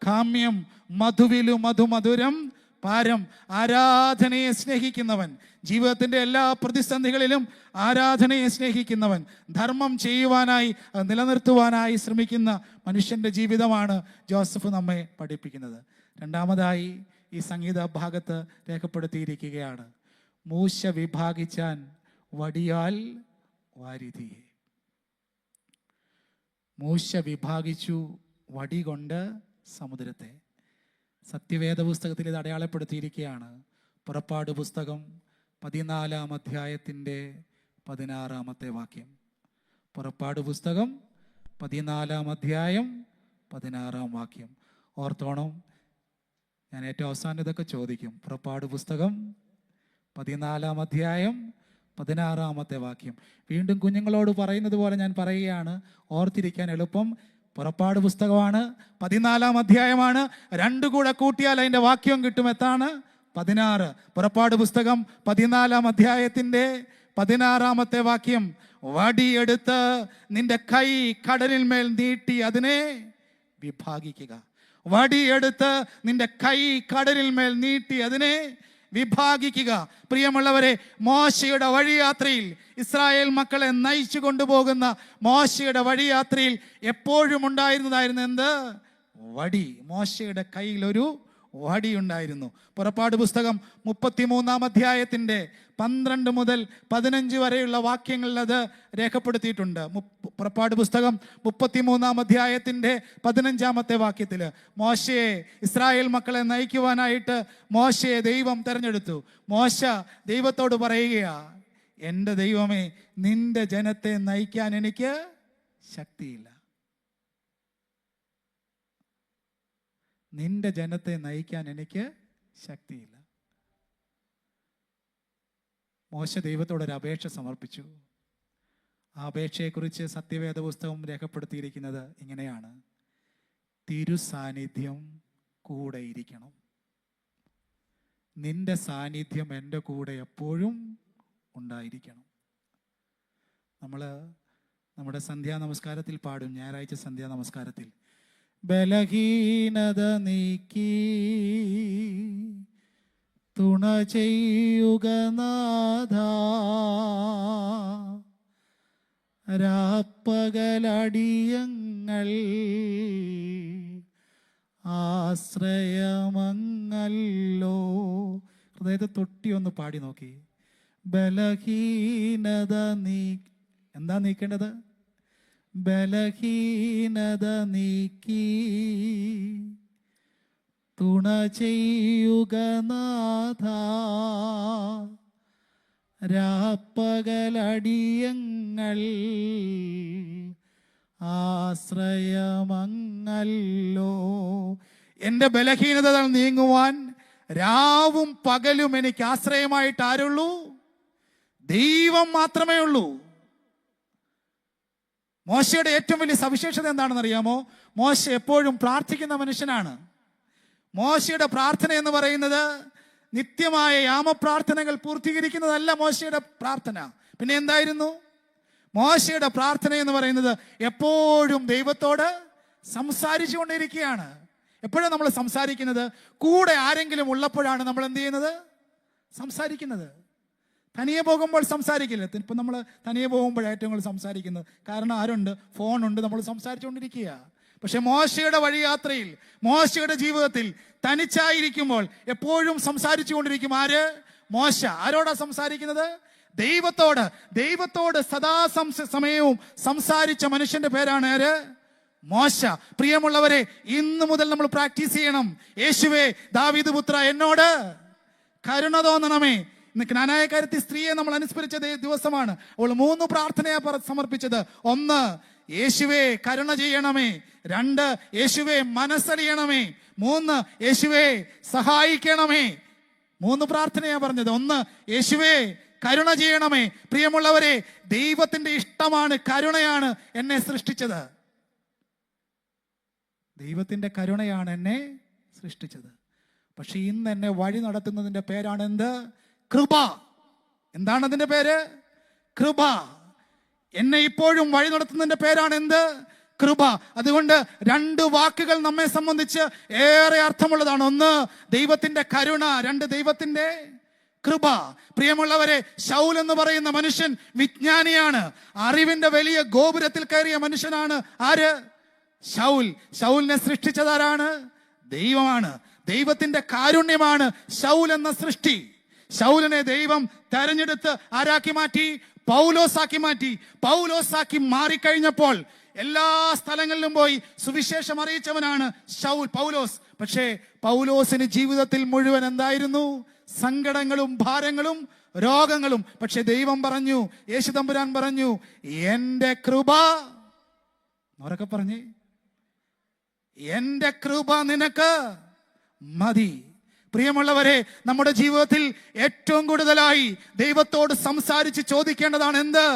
കാമ്യം, മധുവിലു മധുമധുരം പാരം. ആരാധനയെ സ്നേഹിക്കുന്നവൻ, ജീവിതത്തിൻ്റെ എല്ലാ പ്രതിസന്ധികളിലും ആരാധനയെ സ്നേഹിക്കുന്നവൻ, ധർമ്മം ചെയ്യുവാനായി നിലനിർത്തുവാനായി ശ്രമിക്കുന്ന മനുഷ്യൻ്റെ ജീവിതമാണ് ജോസഫ് നമ്മെ പഠിപ്പിക്കുന്നത്. രണ്ടാമതായി ഈ സംഗീത ഭാഗത്ത് രേഖപ്പെടുത്തിയിരിക്കുകയാണ്, മൂശ വിഭാഗിച്ചാൻ വടിയാൽ വാരിധിയെ. മൂശ വിഭാഗിച്ചു വടി കൊണ്ട് സമുദ്രത്തെ. സത്യവേദ പുസ്തകത്തിൽ ഇത് അടയാളപ്പെടുത്തിയിരിക്കുകയാണ്. പുറപ്പാട് പുസ്തകം 14-ാം അധ്യായത്തിൻ്റെ 16-ാമത്തെ വാക്യം. പുറപ്പാട് പുസ്തകം 14-ാം അധ്യായം 16-ാം വാക്യം. ഓർത്തോണം, ഞാൻ ഏറ്റവും അവസാനം ഇതൊക്കെ ചോദിക്കും. പുറപ്പാട് പുസ്തകം 14-ാം അധ്യായം 16-ാമത്തെ വാക്യം. വീണ്ടും കുഞ്ഞുങ്ങളോട് പറയുന്നത് പോലെ ഞാൻ പറയുകയാണ്, ഓർത്തിരിക്കാൻ എളുപ്പം. പുറപ്പാട് പുസ്തകമാണ്, 14-ാം അധ്യായമാണ്. രണ്ടു കൂടെ കൂട്ടിയാൽ അതിൻ്റെ വാക്യം കിട്ടും. എത്താണ്? 16. പുറപ്പാട് പുസ്തകം 14-ാം അധ്യായത്തിൻ്റെ 16-ാമത്തെ വാക്യം. വടിയെടുത്ത് നിന്റെ കൈ കടലിൽ മേൽ നീട്ടി അതിനെ വിഭാഗിക്കുക. വടിയെടുത്ത് നിന്റെ കൈ കടലിൽ മേൽ നീട്ടി അതിനെ വിഭാഗിക്കുക. പ്രിയമുള്ളവരെ, മോശയുടെ വഴിയാത്രയിൽ, ഇസ്രായേൽ മക്കളെ നയിച്ചു കൊണ്ടുപോകുന്ന മോശയുടെ വഴിയാത്രയിൽ എപ്പോഴും ഉണ്ടായിരുന്നതായിരുന്നു എന്ത്? വടി. മോശയുടെ കയ്യിൽ ഒരു വടി ഉണ്ടായിരുന്നു. പുറപ്പാട് പുസ്തകം 33-ാം അധ്യായത്തിൻ്റെ 12 മുതൽ 15 വരെയുള്ള വാക്യങ്ങളിൽ അത് രേഖപ്പെടുത്തിയിട്ടുണ്ട്. പുറപ്പാട് പുസ്തകം 33-ാം അധ്യായത്തിൻ്റെ 15-ാമത്തെ വാക്യത്തിൽ മോശയെ, ഇസ്രായേൽ മക്കളെ നയിക്കുവാനായിട്ട് മോശയെ ദൈവം തെരഞ്ഞെടുത്തു. മോശ ദൈവത്തോട് പറയുകയാ, എൻ്റെ ദൈവമേ, നിന്റെ ജനത്തെ നയിക്കാൻ എനിക്ക് ശക്തിയില്ല. നിന്റെ ജനത്തെ നയിക്കാൻ എനിക്ക് ശക്തിയില്ല. മോശ ദൈവത്തോടൊരു അപേക്ഷ സമർപ്പിച്ചു. ആ അപേക്ഷയെക്കുറിച്ച് സത്യവേദ പുസ്തകം രേഖപ്പെടുത്തിയിരിക്കുന്നത് ഇങ്ങനെയാണ്: തിരുസാന്നിധ്യം കൂടെ ഇരിക്കണം. നിന്റെ സാന്നിധ്യം എൻ്റെ കൂടെ എപ്പോഴും ഉണ്ടായിരിക്കണം. നമ്മൾ നമ്മുടെ സന്ധ്യാ നമസ്കാരത്തിൽ പാടും, ഞായറാഴ്ച സന്ധ്യാ നമസ്കാരത്തിൽ, ബലഹീനത നീക്കി തുണ ചെയ്യുക നാഥാ, രാപ്പകലടിയങ്ങൾ ആശ്രയമങ്ങല്ലോ. ഹൃദയത്തെ തൊട്ടി ഒന്ന് പാടി നോക്കി. ബലഹീനത എന്താ നീക്കേണ്ടത്? ബലഹീനത നീക്കി തുണ ചെയ്യുക നാഥ, രാപ്പകലടിയങ്ങൾ ആശ്രയമങ്ങല്ലോ. എൻ്റെ ബലഹീനതകൾ നീങ്ങുവാൻ രാവും പകലും എനിക്ക് ആശ്രയമായിട്ട് ആരുള്ളൂ? ദൈവം മാത്രമേ ഉള്ളൂ. മോശയുടെ ഏറ്റവും വലിയ സവിശേഷത എന്താണെന്ന് അറിയാമോ? മോശ എപ്പോഴും പ്രാർത്ഥിക്കുന്ന മനുഷ്യനാണ്. മോശയുടെ പ്രാർത്ഥന എന്ന് പറയുന്നത് നിത്യമായ യാമപ്രാർത്ഥനകൾ പൂർത്തീകരിക്കുന്നതല്ല മോശയുടെ പ്രാർത്ഥന. പിന്നെ എന്തായിരുന്നു മോശയുടെ പ്രാർത്ഥന എന്ന് പറയുന്നത്? എപ്പോഴും ദൈവത്തോട് സംസാരിച്ചു കൊണ്ടിരിക്കുകയാണ്. എപ്പോഴാണ് നമ്മൾ സംസാരിക്കുന്നത്? കൂടെ ആരെങ്കിലും ഉള്ളപ്പോഴാണ് നമ്മൾ എന്ത് ചെയ്യുന്നത്? സംസാരിക്കുന്നത്. തനിയെ പോകുമ്പോൾ സംസാരിക്കില്ല. ഇപ്പം നമ്മൾ തനിയെ പോകുമ്പോഴാണ് ഏറ്റവും കൂടുതൽ സംസാരിക്കുന്നത്. കാരണം ആരുണ്ട്? ഫോണുണ്ട്, നമ്മൾ സംസാരിച്ചുകൊണ്ടിരിക്കുക. പക്ഷെ മോശയുടെ വഴിയാത്രയിൽ, മോശയുടെ ജീവിതത്തിൽ തനിച്ചായിരിക്കുമ്പോൾ എപ്പോഴും സംസാരിച്ചു കൊണ്ടിരിക്കും. ആര്? മോശ. ആരോടാ സംസാരിക്കുന്നത്? ദൈവത്തോട്. ദൈവത്തോട് സദാ സമയവും സംസാരിച്ച മനുഷ്യന്റെ പേരാണ് ആര്? മോശ. പ്രിയമുള്ളവരെ, ഇന്ന് മുതൽ നമ്മൾ പ്രാക്ടീസ് ചെയ്യണം. യേശുവേ, ദാവീദ് പുത്ര, എന്നോട് കരുണ തോന്നണമേ. ഇന്ന് ജ്ഞാനായക്കാരത്തി സ്ത്രീയെ നമ്മൾ അനുസ്മരിച്ച ദിവസമാണ്. അവൾ 3 പ്രാർത്ഥനയാ സമർപ്പിച്ചത്. 1, യേശുവേ കരുണ ചെയ്യണമേ. 2, യേശുവേ മനസ്സറിയണമേ. 3, യേശുവേ സഹായിക്കണമേ. 3 പ്രാർത്ഥനയാ പറഞ്ഞത്. 1, യേശുവേ കരുണ ചെയ്യണമേ. പ്രിയമുള്ളവരെ, ദൈവത്തിന്റെ ഇഷ്ടമാണ്, കരുണയാണ് എന്നെ സൃഷ്ടിച്ചത്. ദൈവത്തിന്റെ കരുണയാണ് എന്നെ സൃഷ്ടിച്ചത്. പക്ഷെ ഇന്ന് എന്നെ വഴി നടത്തുന്നതിന്റെ പേരാണ് എന്ത്? കൃപ. എന്താണ് അതിന്റെ പേര്? കൃപ. എന്നെ ഇപ്പോഴും വഴി നടത്തുന്നതിന്റെ പേരാണ് എന്ത്? കൃപ. അതുകൊണ്ട് 2 വാക്കുകൾ നമ്മെ സംബന്ധിച്ച് ഏറെ അർത്ഥമുള്ളതാണ്. 1, ദൈവത്തിന്റെ കരുണ. 2, ദൈവത്തിന്റെ കൃപ. പ്രിയമുള്ളവരെ, ശൗൽ എന്ന് പറയുന്ന മനുഷ്യൻ വിജ്ഞാനിയാണ്. അറിവിന്റെ വലിയ ഗോപുരത്തിൽ കയറിയ മനുഷ്യനാണ്. ആര്? ശൗൽ. ശൗലിനെ സൃഷ്ടിച്ചതാരാണ്? ദൈവമാണ്. ദൈവത്തിന്റെ കാരുണ്യമാണ് ശൗൽ എന്ന സൃഷ്ടി. ശൗലിനെ ദൈവം തെരഞ്ഞെടുത്ത് ആരാക്കി മാറ്റി? പൗലോസാക്കി മാറ്റി. പൗലോസാക്കി മാറിക്കഴിഞ്ഞപ്പോൾ എല്ലാ സ്ഥലങ്ങളിലും പോയി സുവിശേഷം അറിയിച്ചവനാണ് പൗലോസ്. പക്ഷേ പൗലോസിന് ജീവിതത്തിൽ മുഴുവൻ എന്തായിരുന്നു? സങ്കടങ്ങളും ഭാരങ്ങളും രോഗങ്ങളും. പക്ഷെ ദൈവം പറഞ്ഞു, യേശു തമ്പുരാൻ പറഞ്ഞു, എൻ്റെ കൃപ, അവരൊക്കെ പറഞ്ഞേ, എൻ്റെ കൃപ നിനക്ക് മതി. പ്രിയമുള്ളവരെ, നമ്മുടെ ജീവിതത്തിൽ ഏറ്റവും കൂടുതലായി ദൈവത്തോട് സംസാരിച്ച് ചോദിക്കേണ്ടതാണ് എന്ത്?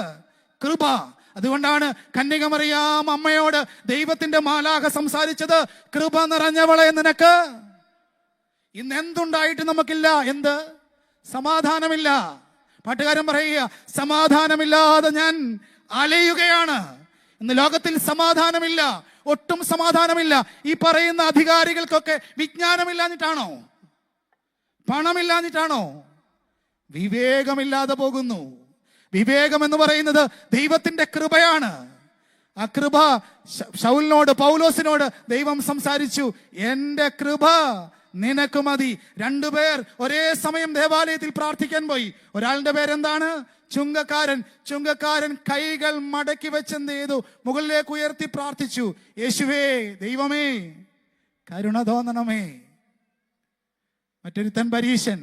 കൃപ. അതുകൊണ്ടാണ് കന്യകമറിയാം അമ്മയോട് ദൈവത്തിന്റെ മാലാഖ സംസാരിച്ചത്, കൃപ നിറഞ്ഞവളെ നിനക്ക് ഇന്ന് എന്തുണ്ടായിട്ട് നമുക്കില്ല? എന്ത്? സമാധാനമില്ല. പാട്ടുകാരൻ പറയുക, സമാധാനമില്ലാതെ ഞാൻ അലയുകയാണ്. ഇന്ന് ലോകത്തിൽ സമാധാനമില്ല, ഒട്ടും സമാധാനമില്ല. ഈ പറയുന്ന അധികാരികൾക്കൊക്കെ വിജ്ഞാനമില്ലാഞ്ഞിട്ടാണോ? പണമില്ലാഞ്ഞിട്ടാണോ? വിവേകമില്ലാതെ പോകുന്നു. വിവേകം എന്ന് പറയുന്നത് ദൈവത്തിന്റെ കൃപയാണ്. ആ കൃപ ശൗലിനോട്, പൗലോസിനോട് ദൈവം സംസാരിച്ചു, എൻ്റെ കൃപ നിനക്ക് മതി. 2 പേർ ഒരേ സമയം ദേവാലയത്തിൽ പ്രാർത്ഥിക്കാൻ പോയി. ഒരാളുടെ പേരെന്താണ്? ചുങ്കക്കാരൻ. ചുങ്കക്കാരൻ കൈകൾ മടക്കി വെച്ചെന്ത് ചെയ്തു? മുകളിലേക്ക് ഉയർത്തി പ്രാർത്ഥിച്ചു, യേശുവേ, ദൈവമേ കരുണ തോന്നണമേ. മറ്റൊരുത്തൻ പരീശൻ.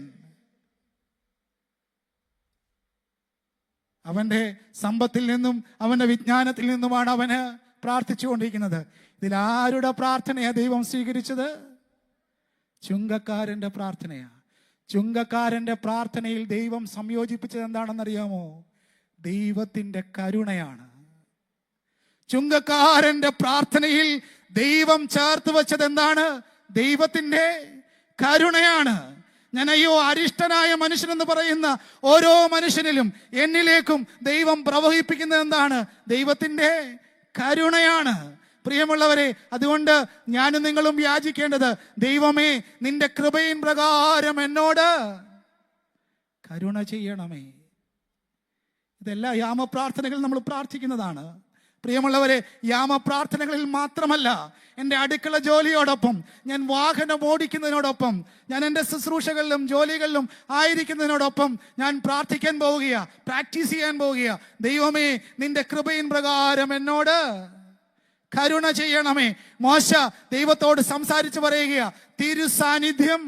അവന്റെ സമ്പത്തിൽ നിന്നും അവന്റെ വിജ്ഞാനത്തിൽ നിന്നുമാണ് അവന് പ്രാർത്ഥിച്ചുകൊണ്ടിരിക്കുന്നത്. ഇതിൽ ആരുടെ പ്രാർത്ഥനയാ ദൈവം സ്വീകരിച്ചത്? ചുങ്കക്കാരന്റെ പ്രാർത്ഥനയാ. ചുങ്കക്കാരന്റെ പ്രാർത്ഥനയിൽ ദൈവം സംയോജിപ്പിച്ചത് എന്താണെന്നറിയാമോ? ദൈവത്തിന്റെ കരുണയാണ്. ചുങ്കക്കാരന്റെ പ്രാർത്ഥനയിൽ ദൈവം ചേർത്ത് വെച്ചത് എന്താണ്? ദൈവത്തിന്റെ കരുണയാണ്. ഞാൻ അയ്യോ അരിഷ്ടനായ മനുഷ്യനെന്ന് പറയുന്ന ഓരോ മനുഷ്യനിലും എന്നിലേക്കും ദൈവം പ്രവഹിപ്പിക്കുന്നത് എന്താണ്? ദൈവത്തിന്റെ കരുണയാണ്. പ്രിയമുള്ളവരെ, അതുകൊണ്ട് ഞാനും നിങ്ങളും യാചിക്കേണ്ടത്, ദൈവമേ നിന്റെ കൃപയിൻ പ്രകാരം എന്നോട് കരുണ ചെയ്യണമേ. ഇതെല്ലാം യാമപ്രാർത്ഥനകൾ നമ്മൾ പ്രാർത്ഥിക്കുന്നതാണ്. പ്രിയമുള്ളവരെ, യാമപ്രാർത്ഥനകളിൽ മാത്രമല്ല, എൻ്റെ അടുക്കള ജോലിയോടൊപ്പം, ഞാൻ വാഹനം ഓടിക്കുന്നതിനോടൊപ്പം, ഞാൻ എൻ്റെ ശുശ്രൂഷകളിലും ജോലികളിലും ആയിരിക്കുന്നതിനോടൊപ്പം ഞാൻ പ്രാർത്ഥിക്കാൻ പോവുകയാ, പ്രാക്ടീസ് ചെയ്യാൻ പോവുകയാ. ദൈവമേ, നിന്റെ കൃപയിൻ പ്രകാരം എന്നോട് കരുണ ചെയ്യണമേ. മോശ ദൈവത്തോട് സംസാരിച്ച് പറയുകയാ, തിരുസാന്നിധ്യം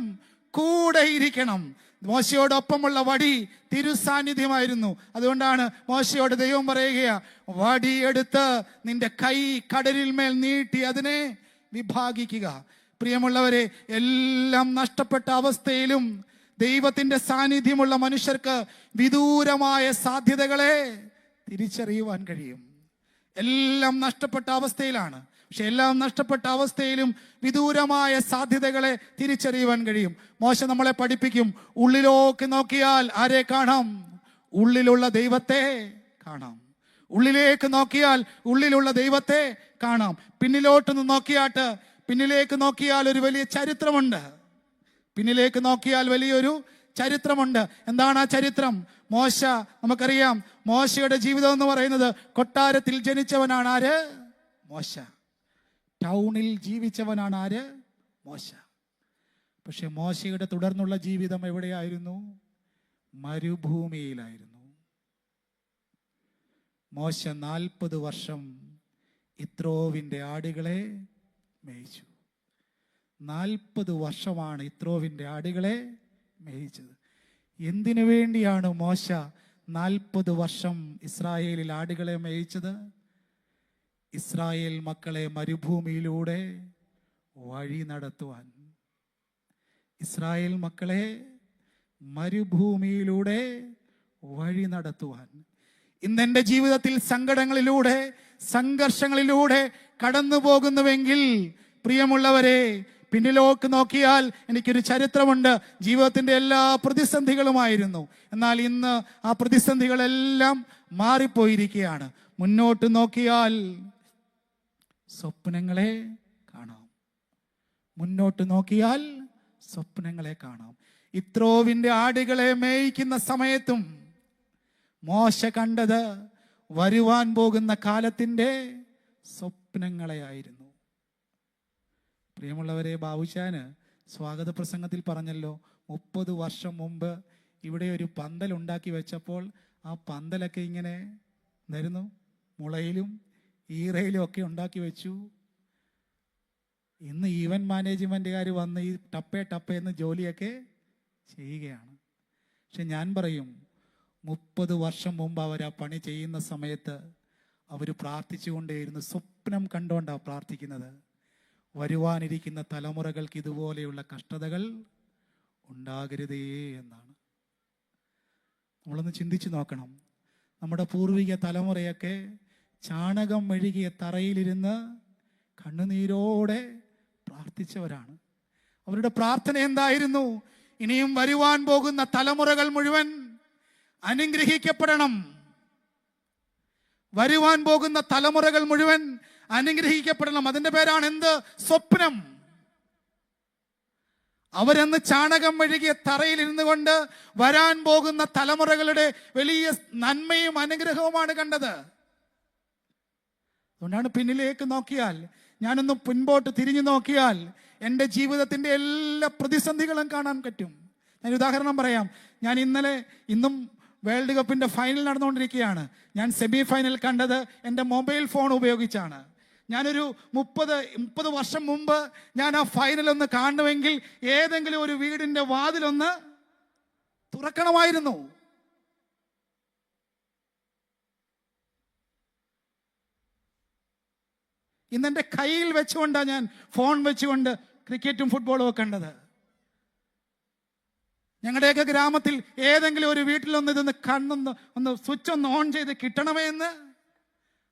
കൂടെ ഇരിക്കണം. മോശയോടൊപ്പമുള്ള വടി തിരുസാന്നിധ്യമായിരുന്നു. അതുകൊണ്ടാണ് മോശയോട് ദൈവം പറയുകയാ, വടിയെടുത്ത് നിന്റെ കൈ കടലിൽ മേൽ നീട്ടി അതിനെ വിഭാഗിക്കുക. പ്രിയമുള്ളവരെ, എല്ലാം നഷ്ടപ്പെട്ട അവസ്ഥയിലും ദൈവത്തിന്റെ സാന്നിധ്യമുള്ള മനുഷ്യർക്ക് വിദൂരമായ സാധ്യതകളെ തിരിച്ചറിയുവാൻ കഴിയും. എല്ലാം നഷ്ടപ്പെട്ട അവസ്ഥയിലാണ്, പക്ഷെ എല്ലാം നഷ്ടപ്പെട്ട അവസ്ഥയിലും വിദൂരമായ സാധ്യതകളെ തിരിച്ചറിയുവാൻ കഴിയും. മോശ നമ്മളെ പഠിപ്പിക്കും, ഉള്ളിലേക്ക് നോക്കിയാൽ ആരെ കാണാം? ഉള്ളിലുള്ള ദൈവത്തെ കാണാം. ഉള്ളിലേക്ക് നോക്കിയാൽ ഉള്ളിലുള്ള ദൈവത്തെ കാണാം. പിന്നിലേക്ക് നോക്കിയാൽ ഒരു വലിയ ചരിത്രമുണ്ട്. പിന്നിലേക്ക് നോക്കിയാൽ വലിയൊരു ചരിത്രമുണ്ട്. എന്താണ് ആ ചരിത്രം? മോശ, നമുക്കറിയാം, മോശയുടെ ജീവിതം എന്ന് പറയുന്നത് കൊട്ടാരത്തിൽ ജനിച്ചവനാണ് ആര്? മോശ. ടൗണിൽ ജീവിച്ചവനാണ് ആര്? മോശ. പക്ഷെ മോശയുടെ തുടർന്നുള്ള ജീവിതം എവിടെയായിരുന്നു? മരുഭൂമിയിലായിരുന്നു. മോശ 40 വർഷം ഇത്രോവിൻ്റെ ആടുകളെ മേയിച്ചു. 40 വർഷമാണ് ഇത്രോവിൻ്റെ ആടുകളെ മേയിച്ചത്. എന്തിനു വേണ്ടിയാണ് മോശ 40 വർഷം ഇസ്രായേലിൽ ആടുകളെ മേയിച്ചത്? ഇസ്രായേൽ മക്കളെ മരുഭൂമിയിലൂടെ വഴി നടത്തുവാൻ. ഇസ്രായേൽ മക്കളെ മരുഭൂമിയിലൂടെ വഴി നടത്തുവാൻ. ഇന്നെൻ്റെ ജീവിതത്തിൽ സങ്കടങ്ങളിലൂടെ, സംഘർഷങ്ങളിലൂടെ കടന്നു പോകുന്നുവെങ്കിൽ, പ്രിയമുള്ളവരെ, പിന്നിലേക്ക് നോക്കിയാൽ എനിക്കൊരു ചരിത്രമുണ്ട്. ജീവിതത്തിൻ്റെ എല്ലാ പ്രതിസന്ധികളുമായിരുന്നു. എന്നാൽ ഇന്ന് ആ പ്രതിസന്ധികളെല്ലാം മാറിപ്പോയിരിക്കുകയാണ്. മുന്നോട്ട് നോക്കിയാൽ സ്വപ്നങ്ങളെ കാണാം. മുന്നോട്ട് നോക്കിയാൽ സ്വപ്നങ്ങളെ കാണാം. ഇത്രോവിൻ്റെ ആടുകളെ മേയിക്കുന്ന സമയത്തും മോശ കണ്ടത് വരുവാൻ പോകുന്ന കാലത്തിൻ്റെ സ്വപ്നങ്ങളെയായിരുന്നു. പ്രിയമുള്ളവരെ, ബാബുശാന് സ്വാഗത പ്രസംഗത്തിൽ പറഞ്ഞല്ലോ, 30 വർഷം മുമ്പ് ഇവിടെ ഒരു പന്തൽ ഉണ്ടാക്കി വെച്ചപ്പോൾ ആ പന്തലൊക്കെ ഇങ്ങനെ എന്തായിരുന്നു? മുളയിലും ഈറയിലും ഒക്കെ ഉണ്ടാക്കി വെച്ചു. ഇന്ന് ഈവന്റ് മാനേജ്മെൻറ്റുകാർ വന്ന് ഈ ടപ്പേ എന്ന് ജോലിയൊക്കെ ചെയ്യുകയാണ്. പക്ഷെ ഞാൻ പറയും, 30 വർഷം മുമ്പ് അവർ ആ പണി ചെയ്യുന്ന സമയത്ത് അവർ പ്രാർത്ഥിച്ചുകൊണ്ടേയിരുന്നു. സ്വപ്നം കണ്ടുകൊണ്ടാണ് പ്രാർത്ഥിക്കുന്നത്. വരുവാനിരിക്കുന്ന തലമുറകൾക്ക് ഇതുപോലെയുള്ള കഷ്ടതകൾ ഉണ്ടാകരുതേ എന്നാണ്. നമ്മളൊന്ന് ചിന്തിച്ചു നോക്കണം. നമ്മുടെ പൂർവിക തലമുറയൊക്കെ ചാണകം മെഴുകിയ തറയിലിരുന്ന് കണ്ണുനീരോടെ പ്രാർത്ഥിച്ചവരാണ്. അവരുടെ പ്രാർത്ഥന എന്തായിരുന്നു? ഇനിയും വരുവാൻ പോകുന്ന തലമുറകൾ മുഴുവൻ അനുഗ്രഹിക്കപ്പെടണം. വരുവാൻ പോകുന്ന തലമുറകൾ മുഴുവൻ അനുഗ്രഹിക്കപ്പെടണം. അതിന്റെ പേരാണ് എന്ത്? സ്വപ്നം. അവരെന്ന് ചാണകം മെഴുകിയ തറയിൽ ഇരുന്നു കൊണ്ട് വരാൻ പോകുന്ന തലമുറകളുടെ വലിയ നന്മയും അനുഗ്രഹവുമാണ് കണ്ടത്. അതുകൊണ്ടാണ് പിന്നിലേക്ക് നോക്കിയാൽ, ഞാനൊന്ന് മുൻപോട്ട് തിരിഞ്ഞു നോക്കിയാൽ എൻ്റെ ജീവിതത്തിൻ്റെ എല്ലാ പ്രതിസന്ധികളും കാണാൻ പറ്റും. ഞാൻ ഉദാഹരണം പറയാം. ഞാൻ ഇന്നും വേൾഡ് കപ്പിൻ്റെ ഫൈനൽ നടന്നുകൊണ്ടിരിക്കുകയാണ്. ഞാൻ സെമി ഫൈനൽ കണ്ടത് എൻ്റെ മൊബൈൽ ഫോൺ ഉപയോഗിച്ചാണ്. ഞാനൊരു 30 വർഷം മുമ്പ് ഞാൻ ആ ഫൈനൽ ഒന്ന് കാണുമെങ്കിൽ ഏതെങ്കിലും ഒരു വീടിൻ്റെ വാതിലൊന്ന് തുറക്കണമായിരുന്നു. ഇന്നെൻ്റെ കയ്യിൽ വെച്ചുകൊണ്ടാണ് ഞാൻ ഫോൺ വെച്ചുകൊണ്ട് ക്രിക്കറ്റും ഫുട്ബോളും ഒക്കെ കണ്ടത്. ഞങ്ങളുടെയൊക്കെ ഗ്രാമത്തിൽ ഏതെങ്കിലും ഒരു വീട്ടിലൊന്ന് ഇതൊന്ന് ഒന്ന് സ്വിച്ച് ഒന്ന് ഓൺ ചെയ്ത് കിട്ടണമേ എന്ന്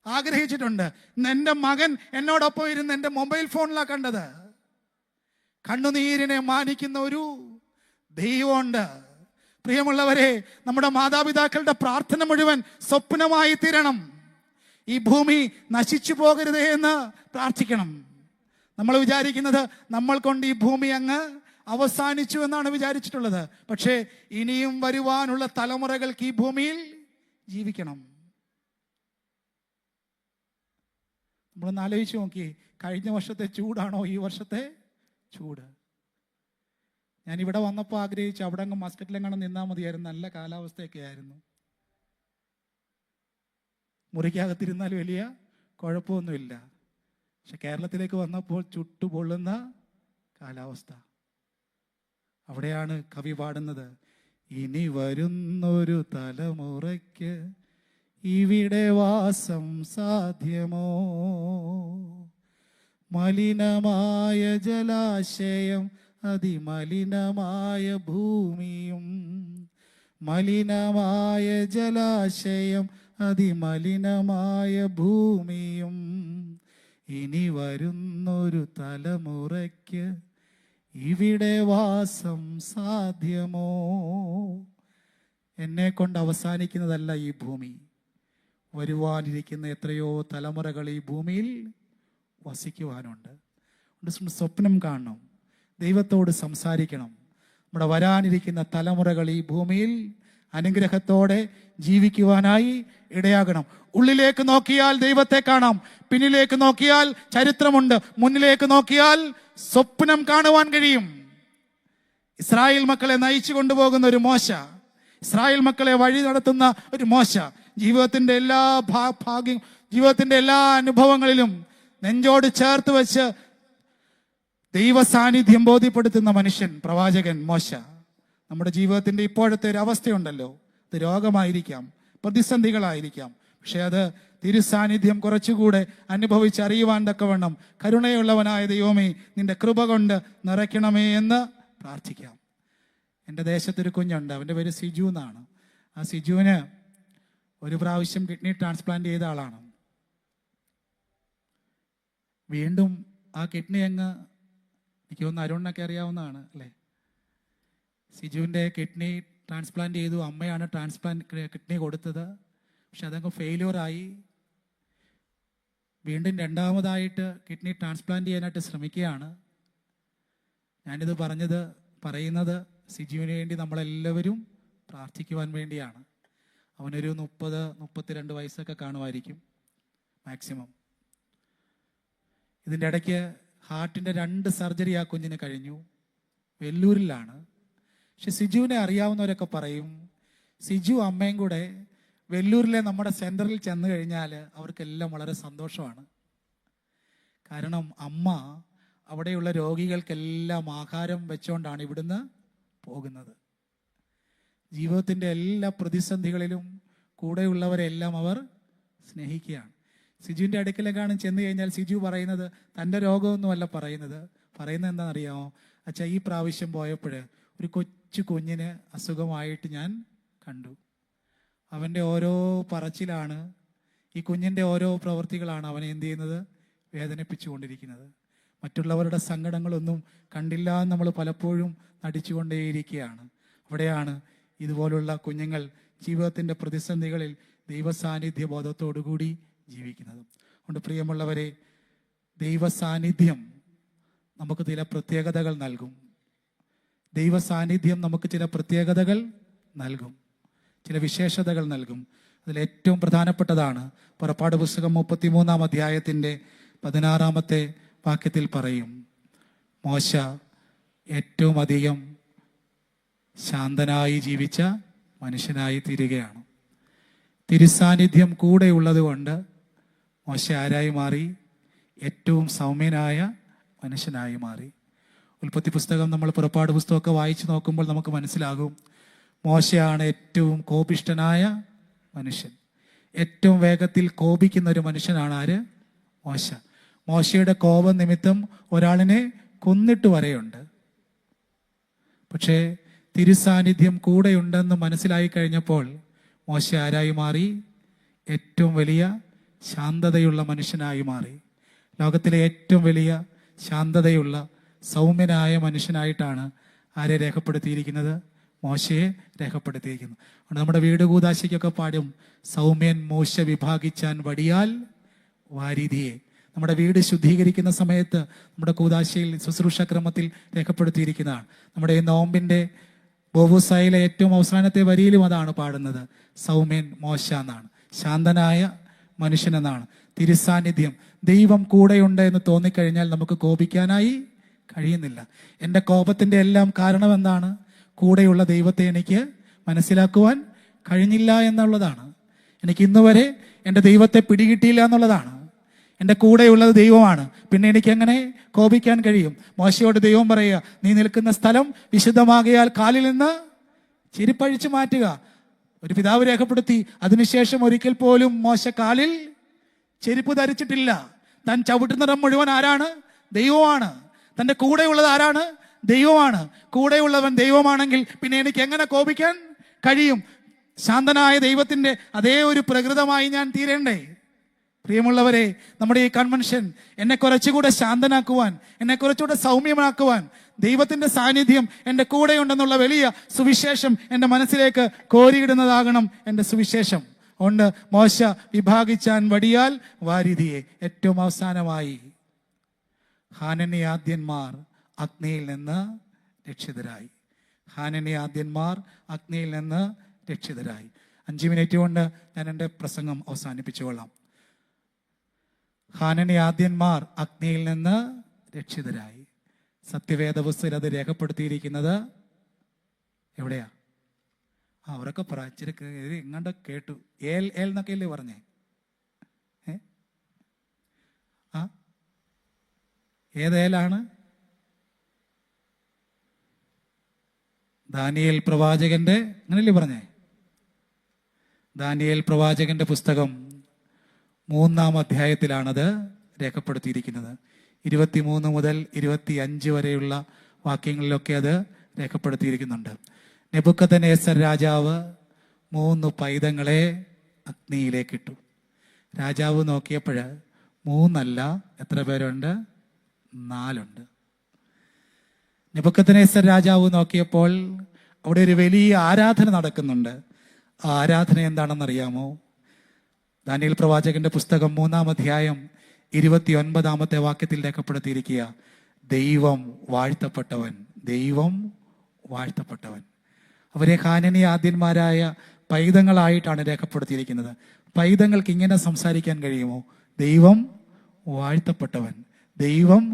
ആഗ്രഹിച്ചിട്ടുണ്ട്. ഇന്ന് എൻ്റെ മകൻ എന്നോടൊപ്പം ഇരുന്ന് എൻ്റെ മൊബൈൽ ഫോണിലാണ് കണ്ടത്. കണ്ണുനീരിനെ മാനിക്കുന്ന ഒരു ദൈവമുണ്ട്. പ്രിയമുള്ളവരെ, നമ്മുടെ മാതാപിതാക്കളുടെ പ്രാർത്ഥന മുഴുവൻ സ്വപ്നമായി തീരണം. ഈ ഭൂമി നശിച്ചു പോകരുതേ എന്ന് പ്രാർത്ഥിക്കണം. നമ്മൾ വിചാരിക്കുന്നത് നമ്മൾ കൊണ്ട് ഈ ഭൂമി അങ്ങ് അവസാനിച്ചു എന്നാണ് വിചാരിച്ചിട്ടുള്ളത്. പക്ഷേ ഇനിയും വരുവാനുള്ള തലമുറകൾക്ക് ഈ ഭൂമിയിൽ ജീവിക്കണം. നമ്മളൊന്ന് ആലോചിച്ച് നോക്കി, കഴിഞ്ഞ വർഷത്തെ ചൂടാണോ ഈ വർഷത്തെ ചൂട്? ഞാൻ ഇവിടെ വന്നപ്പോൾ ആഗ്രഹിച്ചു അവിടെ അങ്ങ് മസ്കറ്റിലെങ്ങാനും നിന്നാൽ മതിയായിരുന്നു, നല്ല കാലാവസ്ഥയൊക്കെ ആയിരുന്നു. മുറിക്കകത്തിരുന്നാൽ വലിയ കുഴപ്പമൊന്നുമില്ല. പക്ഷെ കേരളത്തിലേക്ക് വന്നപ്പോൾ ചുട്ടുപൊള്ളുന്ന കാലാവസ്ഥ. അവിടെയാണ് കവി പാടുന്നത്, ഇനി വരുന്നൊരു തലമുറയ്ക്ക് ഇവിടെ വാസം സാധ്യമോ, മലിനമായ ജലാശയം അതിമലിനമായ ഭൂമിയും, മലിനമായ ജലാശയം അതിമലിനമായ ഭൂമിയും, ഇനി വരുന്നൊരു തലമുറയ്ക്ക് ഇവിടെ വാസം സാധ്യമോ. എന്നെ കൊണ്ട് അവസാനിക്കുന്നതല്ല ഈ ഭൂമി, വരുവാനിരിക്കുന്ന എത്രയോ തലമുറകൾ ഈ ഭൂമിയിൽ വസിക്കുവാനുണ്ട്. സ്വപ്നം കാണണം, ദൈവത്തോട് സംസാരിക്കണം. നമ്മുടെ വരാനിരിക്കുന്ന തലമുറകൾ ഈ ഭൂമിയിൽ അനുഗ്രഹത്തോടെ ജീവിക്കുവാനായി ഇടയാകണം. ഉള്ളിലേക്ക് നോക്കിയാൽ ദൈവത്തെ കാണാം, പിന്നിലേക്ക് നോക്കിയാൽ ചരിത്രമുണ്ട്, മുന്നിലേക്ക് നോക്കിയാൽ സ്വപ്നം കാണുവാൻ കഴിയും. ഇസ്രായേൽ മക്കളെ നയിച്ചു കൊണ്ടുപോകുന്ന ഒരു മോശ, ഇസ്രായേൽ മക്കളെ വഴി നടത്തുന്ന ഒരു മോശ, ജീവിതത്തിന്റെ എല്ലാ അനുഭവങ്ങളിലും നെഞ്ചോട് ചേർത്ത് വെച്ച് ദൈവ സാന്നിധ്യം ബോധ്യപ്പെടുത്തുന്ന മനുഷ്യൻ, പ്രവാചകൻ മോശ. നമ്മുടെ ജീവിതത്തിന്റെ ഇപ്പോഴത്തെ ഒരു അവസ്ഥയുണ്ടല്ലോ, അത് രോഗമായിരിക്കാം, പ്രതിസന്ധികളായിരിക്കാം, പക്ഷെ അത് തിരുസാന്നിധ്യം കുറച്ചുകൂടെ അനുഭവിച്ചറിയുവാൻ തക്കവണ്ണം കരുണയുള്ളവനായ ദൈവമേ നിന്റെ കൃപ കൊണ്ട് നിറയ്ക്കണമേ എന്ന് പ്രാർത്ഥിക്കാം. എൻ്റെ ദേശത്തൊരു കുഞ്ഞുണ്ട്, അവൻ്റെ പേര് സിജു എന്നാണ്. ആ സിജുവിന് ഒരു പ്രാവശ്യം കിഡ്നി ട്രാൻസ്പ്ലാന്റ് ചെയ്ത ആളാണ്. വീണ്ടും ആ കിഡ്നി അങ്ങ്, എനിക്ക് തോന്നുന്നു അരുണിനൊക്കെ അറിയാവുന്നതാണ് അല്ലേ, സിജുവിൻ്റെ കിഡ്നി ട്രാൻസ്പ്ലാന്റ് ചെയ്തു. അമ്മയാണ് കിഡ്നി കൊടുത്തത്. പക്ഷെ അതങ്ങ് ഫെയിലിയറായി. വീണ്ടും രണ്ടാമതായിട്ട് കിഡ്നി ട്രാൻസ്പ്ലാന്റ് ചെയ്യാനായിട്ട് ശ്രമിക്കുകയാണ്. ഞാനിത് പറയുന്നത് സിജുവിന് വേണ്ടി നമ്മളെല്ലാവരും പ്രാർത്ഥിക്കുവാൻ വേണ്ടിയാണ്. അവനൊരു 30-32 വയസ്സൊക്കെ കാണുമായിരിക്കും മാക്സിമം. ഇതിൻ്റെ ഇടയ്ക്ക് ഹാർട്ടിൻ്റെ 2 സർജറി ആ കുഞ്ഞിന് കഴിഞ്ഞു. വെല്ലൂരിലാണ്. പക്ഷെ സിജുവിനെ അറിയാവുന്നവരൊക്കെ പറയും, സിജു അമ്മയും കൂടെ വെല്ലൂരിലെ നമ്മുടെ സെൻറ്ററിൽ ചെന്ന് കഴിഞ്ഞാൽ അവർക്കെല്ലാം വളരെ സന്തോഷമാണ്. കാരണം അമ്മ അവിടെയുള്ള രോഗികൾക്കെല്ലാം ആഹാരം വെച്ചുകൊണ്ടാണ് ഇവിടുന്ന് പോകുന്നത്. ജീവിതത്തിൻ്റെ എല്ലാ പ്രതിസന്ധികളിലും കൂടെയുള്ളവരെല്ലാം അവർ സ്നേഹിക്കുകയാണ്. സിജുവിൻ്റെ അടുക്കലേക്കാണ് ചെന്ന് കഴിഞ്ഞാൽ സിജു പറയുന്നത് തൻ്റെ രോഗമൊന്നുമല്ല പറയുന്നത് എന്താണെന്നറിയാമോ? അച്ഛാ, ഈ പ്രാവശ്യം പോയപ്പോൾ ഒരു കൊച്ചു കുഞ്ഞിന് അസുഖമായിട്ട് ഞാൻ കണ്ടു. അവൻ്റെ ഓരോ പറച്ചിലാണ്, ഈ കുഞ്ഞിൻ്റെ ഓരോ പ്രവൃത്തികളാണ് അവനെ എന്ത് ചെയ്യുന്നത്, വേദനിപ്പിച്ചുകൊണ്ടിരിക്കുന്നത്. മറ്റുള്ളവരുടെ സങ്കടങ്ങളൊന്നും കണ്ടില്ല എന്ന് നമ്മൾ പലപ്പോഴും നടിച്ചുകൊണ്ടേയിരിക്കുകയാണ്. അവിടെയാണ് ഇതുപോലുള്ള കുഞ്ഞുങ്ങൾ ജീവിതത്തിൻ്റെ പ്രതിസന്ധികളിൽ ദൈവസാന്നിധ്യ ബോധത്തോടുകൂടി ജീവിക്കുന്നത്. അതുകൊണ്ട് പ്രിയമുള്ളവരെ, ദൈവസാന്നിധ്യം നമുക്ക് ചില പ്രത്യേകതകൾ നൽകും. ദൈവസാന്നിധ്യം നമുക്ക് ചില പ്രത്യേകതകൾ നൽകും, ചില വിശേഷതകൾ നൽകും. അതിൽ ഏറ്റവും പ്രധാനപ്പെട്ടതാണ് പുറപ്പാട് പുസ്തകം 33-ാം അധ്യായത്തിൻ്റെ 16-ാമത്തെ വാക്യത്തിൽ പറയും, മോശ ഏറ്റവും അധികം ശാന്തനായി ജീവിച്ച മനുഷ്യനായി തീരുകയാണ്. തിരുസാന്നിധ്യം കൂടെയുള്ളത് കൊണ്ട് മോശ ആരായി മാറി? ഏറ്റവും സൗമ്യനായ മനുഷ്യനായി മാറി. ഉൽപ്പത്തി പുസ്തകം, നമ്മൾ പുറപ്പാട് പുസ്തകമൊക്കെ വായിച്ചു നോക്കുമ്പോൾ നമുക്ക് മനസ്സിലാകും, മോശയാണ് ഏറ്റവും കോപിഷ്ഠനായ മനുഷ്യൻ. ഏറ്റവും വേഗത്തിൽ കോപിക്കുന്ന ഒരു മനുഷ്യനാണ് ആര്? മോശ. മോശയുടെ കോപം നിമിത്തം ഒരാളിനെ കൊന്നിട്ട് വരെയുണ്ട്. പക്ഷേ തിരുസാന്നിധ്യം കൂടെയുണ്ടെന്ന് മനസ്സിലായി കഴിഞ്ഞപ്പോൾ മോശ ആരായി മാറി? ഏറ്റവും വലിയ ശാന്തതയുള്ള മനുഷ്യനായി മാറി. ലോകത്തിലെ ഏറ്റവും വലിയ ശാന്തതയുള്ള സൗമ്യനായ മനുഷ്യനായിട്ടാണ് ആരെ രേഖപ്പെടുത്തിയിരിക്കുന്നത്? മോശയെ രേഖപ്പെടുത്തിയിരിക്കുന്നു. അതുകൊണ്ട് നമ്മുടെ വീട് കൂദാശയ്ക്കൊക്കെ പാടും, സൗമ്യൻ മോശ വിഭാഗിച്ചാൻ വടിയാൽ വാരിധിയെ. നമ്മുടെ വീട് ശുദ്ധീകരിക്കുന്ന സമയത്ത് നമ്മുടെ കൂദാശയിൽ ശുശ്രൂഷക്രമത്തിൽ രേഖപ്പെടുത്തിയിരിക്കുന്നതാണ്. നമ്മുടെ ഈ നോമ്പിൻ്റെ ബോബുസായിലെ ഏറ്റവും അവസാനത്തെ വരിയിലും അതാണ് പാടുന്നത്, സൗമ്യൻ മോശ എന്നാണ്, ശാന്തനായ മനുഷ്യൻ എന്നാണ്. തിരുസാന്നിധ്യം ദൈവം കൂടെയുണ്ട് എന്ന് തോന്നിക്കഴിഞ്ഞാൽ നമുക്ക് കോപിക്കാനായി കഴിയുന്നില്ല. എൻ്റെ കോപത്തിൻ്റെ എല്ലാം കാരണം എന്താണ്? കൂടെയുള്ള ദൈവത്തെ എനിക്ക് മനസ്സിലാക്കുവാൻ കഴിഞ്ഞില്ല എന്നുള്ളതാണ്. എനിക്ക് ഇന്നുവരെ എൻ്റെ ദൈവത്തെ പിടികിട്ടിയില്ല എന്നുള്ളതാണ്. എൻ്റെ കൂടെയുള്ളത് ദൈവമാണ്, പിന്നെ എനിക്ക് എങ്ങനെ കോപിക്കാൻ കഴിയും? മോശയോട് ദൈവം പറയുക, നീ നിൽക്കുന്ന സ്ഥലം വിശുദ്ധമാകിയാൽ കാലിൽ നിന്ന് ചെരുപ്പഴിച്ചു മാറ്റുക. ഒരു പിതാവ് രേഖപ്പെടുത്തി, അതിനുശേഷം ഒരിക്കൽ പോലും മോശ കാലിൽ ചെരുപ്പ് ധരിച്ചിട്ടില്ല. താൻ ചവിട്ടുന്നിടം മുഴുവൻ ആരാണ്? ദൈവമാണ്. തൻ്റെ കൂടെയുള്ളത് ആരാണ്? ദൈവമാണ്. കൂടെയുള്ളവൻ ദൈവമാണെങ്കിൽ പിന്നെ എനിക്ക് എങ്ങനെ കോപിക്കാൻ കഴിയും? ശാന്തനായ ദൈവത്തിൻ്റെ അതേ ഒരു പ്രകൃതമായി ഞാൻ തീരേണ്ടേ? പ്രിയമുള്ളവരെ, നമ്മുടെ ഈ കൺവെൻഷൻ എന്നെ കുറച്ചുകൂടെ ശാന്തനാക്കുവാൻ, എന്നെ കുറച്ചുകൂടെ സൗമ്യമാക്കുവാൻ, ദൈവത്തിൻ്റെ സാന്നിധ്യം എൻ്റെ കൂടെയുണ്ടെന്നുള്ള വലിയ സുവിശേഷം എൻ്റെ മനസ്സിലേക്ക് കോരിയിടുന്നതാകണം എൻ്റെ സുവിശേഷം. ഉണ്ട് മോശ വിഭാഗിച്ചാൻ വടിയാൽ വാരിധിയെ. ഏറ്റവും അവസാനമായി ഹാനന്യാദ്യന്മാർ അഗ്നിയിൽ നിന്ന് രക്ഷിതരായി. ഹാനന്യാദ്യന്മാർ അഗ്നിയിൽ നിന്ന് രക്ഷിതരായി. 5 മിനിറ്റ് കൊണ്ട് ഞാൻ എൻ്റെ പ്രസംഗം അവസാനിപ്പിച്ചുകൊള്ളാം. ഹാനന്യാദ്യന്മാർ അഗ്നിയിൽ നിന്ന് രക്ഷിതരായി. സത്യവേദ പുസ്തകത്തിൽ അത് രേഖപ്പെടുത്തിയിരിക്കുന്നത് എവിടെയാ? അവരൊക്കെ പ്രാച്ചിരക്ക് എങ്ങാണ്ട് കേട്ടു. ഏൽ ഏൽ എന്നൊക്കെ അല്ലേ പറഞ്ഞേ? ഏതേലാണ്? ദാനിയേൽ പ്രവാചകന്റെ, അങ്ങനല്ലേ പറഞ്ഞേ? ദാനിയേൽ പ്രവാചകന്റെ പുസ്തകം 3-ാം അധ്യായത്തിലാണത് രേഖപ്പെടുത്തിയിരിക്കുന്നത്. 23 മുതൽ 25 വരെയുള്ള വാക്യങ്ങളിലൊക്കെ അത് രേഖപ്പെടുത്തിയിരിക്കുന്നുണ്ട്. നെബൂഖദ്നേസർ രാജാവ് 3 പൈതങ്ങളെ അഗ്നിയിലേക്ക് ഇട്ടു. രാജാവ് നോക്കിയപ്പോൾ 3 അല്ല, എത്ര പേരുണ്ട്? 4 ഉണ്ട്. നെബൂഖദ്നേസർ രാജാവ് നോക്കിയപ്പോൾ അവിടെ ഒരു വലിയ ആരാധന നടക്കുന്നുണ്ട്. ആ ആരാധന എന്താണെന്നറിയാമോ? ദാനിയേൽ പ്രവാചകന്റെ പുസ്തകം 3-ാം അധ്യായം 29-ാമത്തെ വാക്യത്തിൽ രേഖപ്പെടുത്തിയിരിക്കുക, ദൈവം വാഴ്ത്തപ്പെട്ടവൻ, ദൈവം വാഴ്ത്തപ്പെട്ടവൻ. അവരെ ഹാനന്യാദ്യന്മാരായ പൈതങ്ങളായിട്ടാണ് രേഖപ്പെടുത്തിയിരിക്കുന്നത്. പൈതങ്ങൾക്ക് ഇങ്ങനെ സംസാരിക്കാൻ കഴിയുമോ? ദൈവം വാഴ്ത്തപ്പെട്ടവൻ, ദൈവം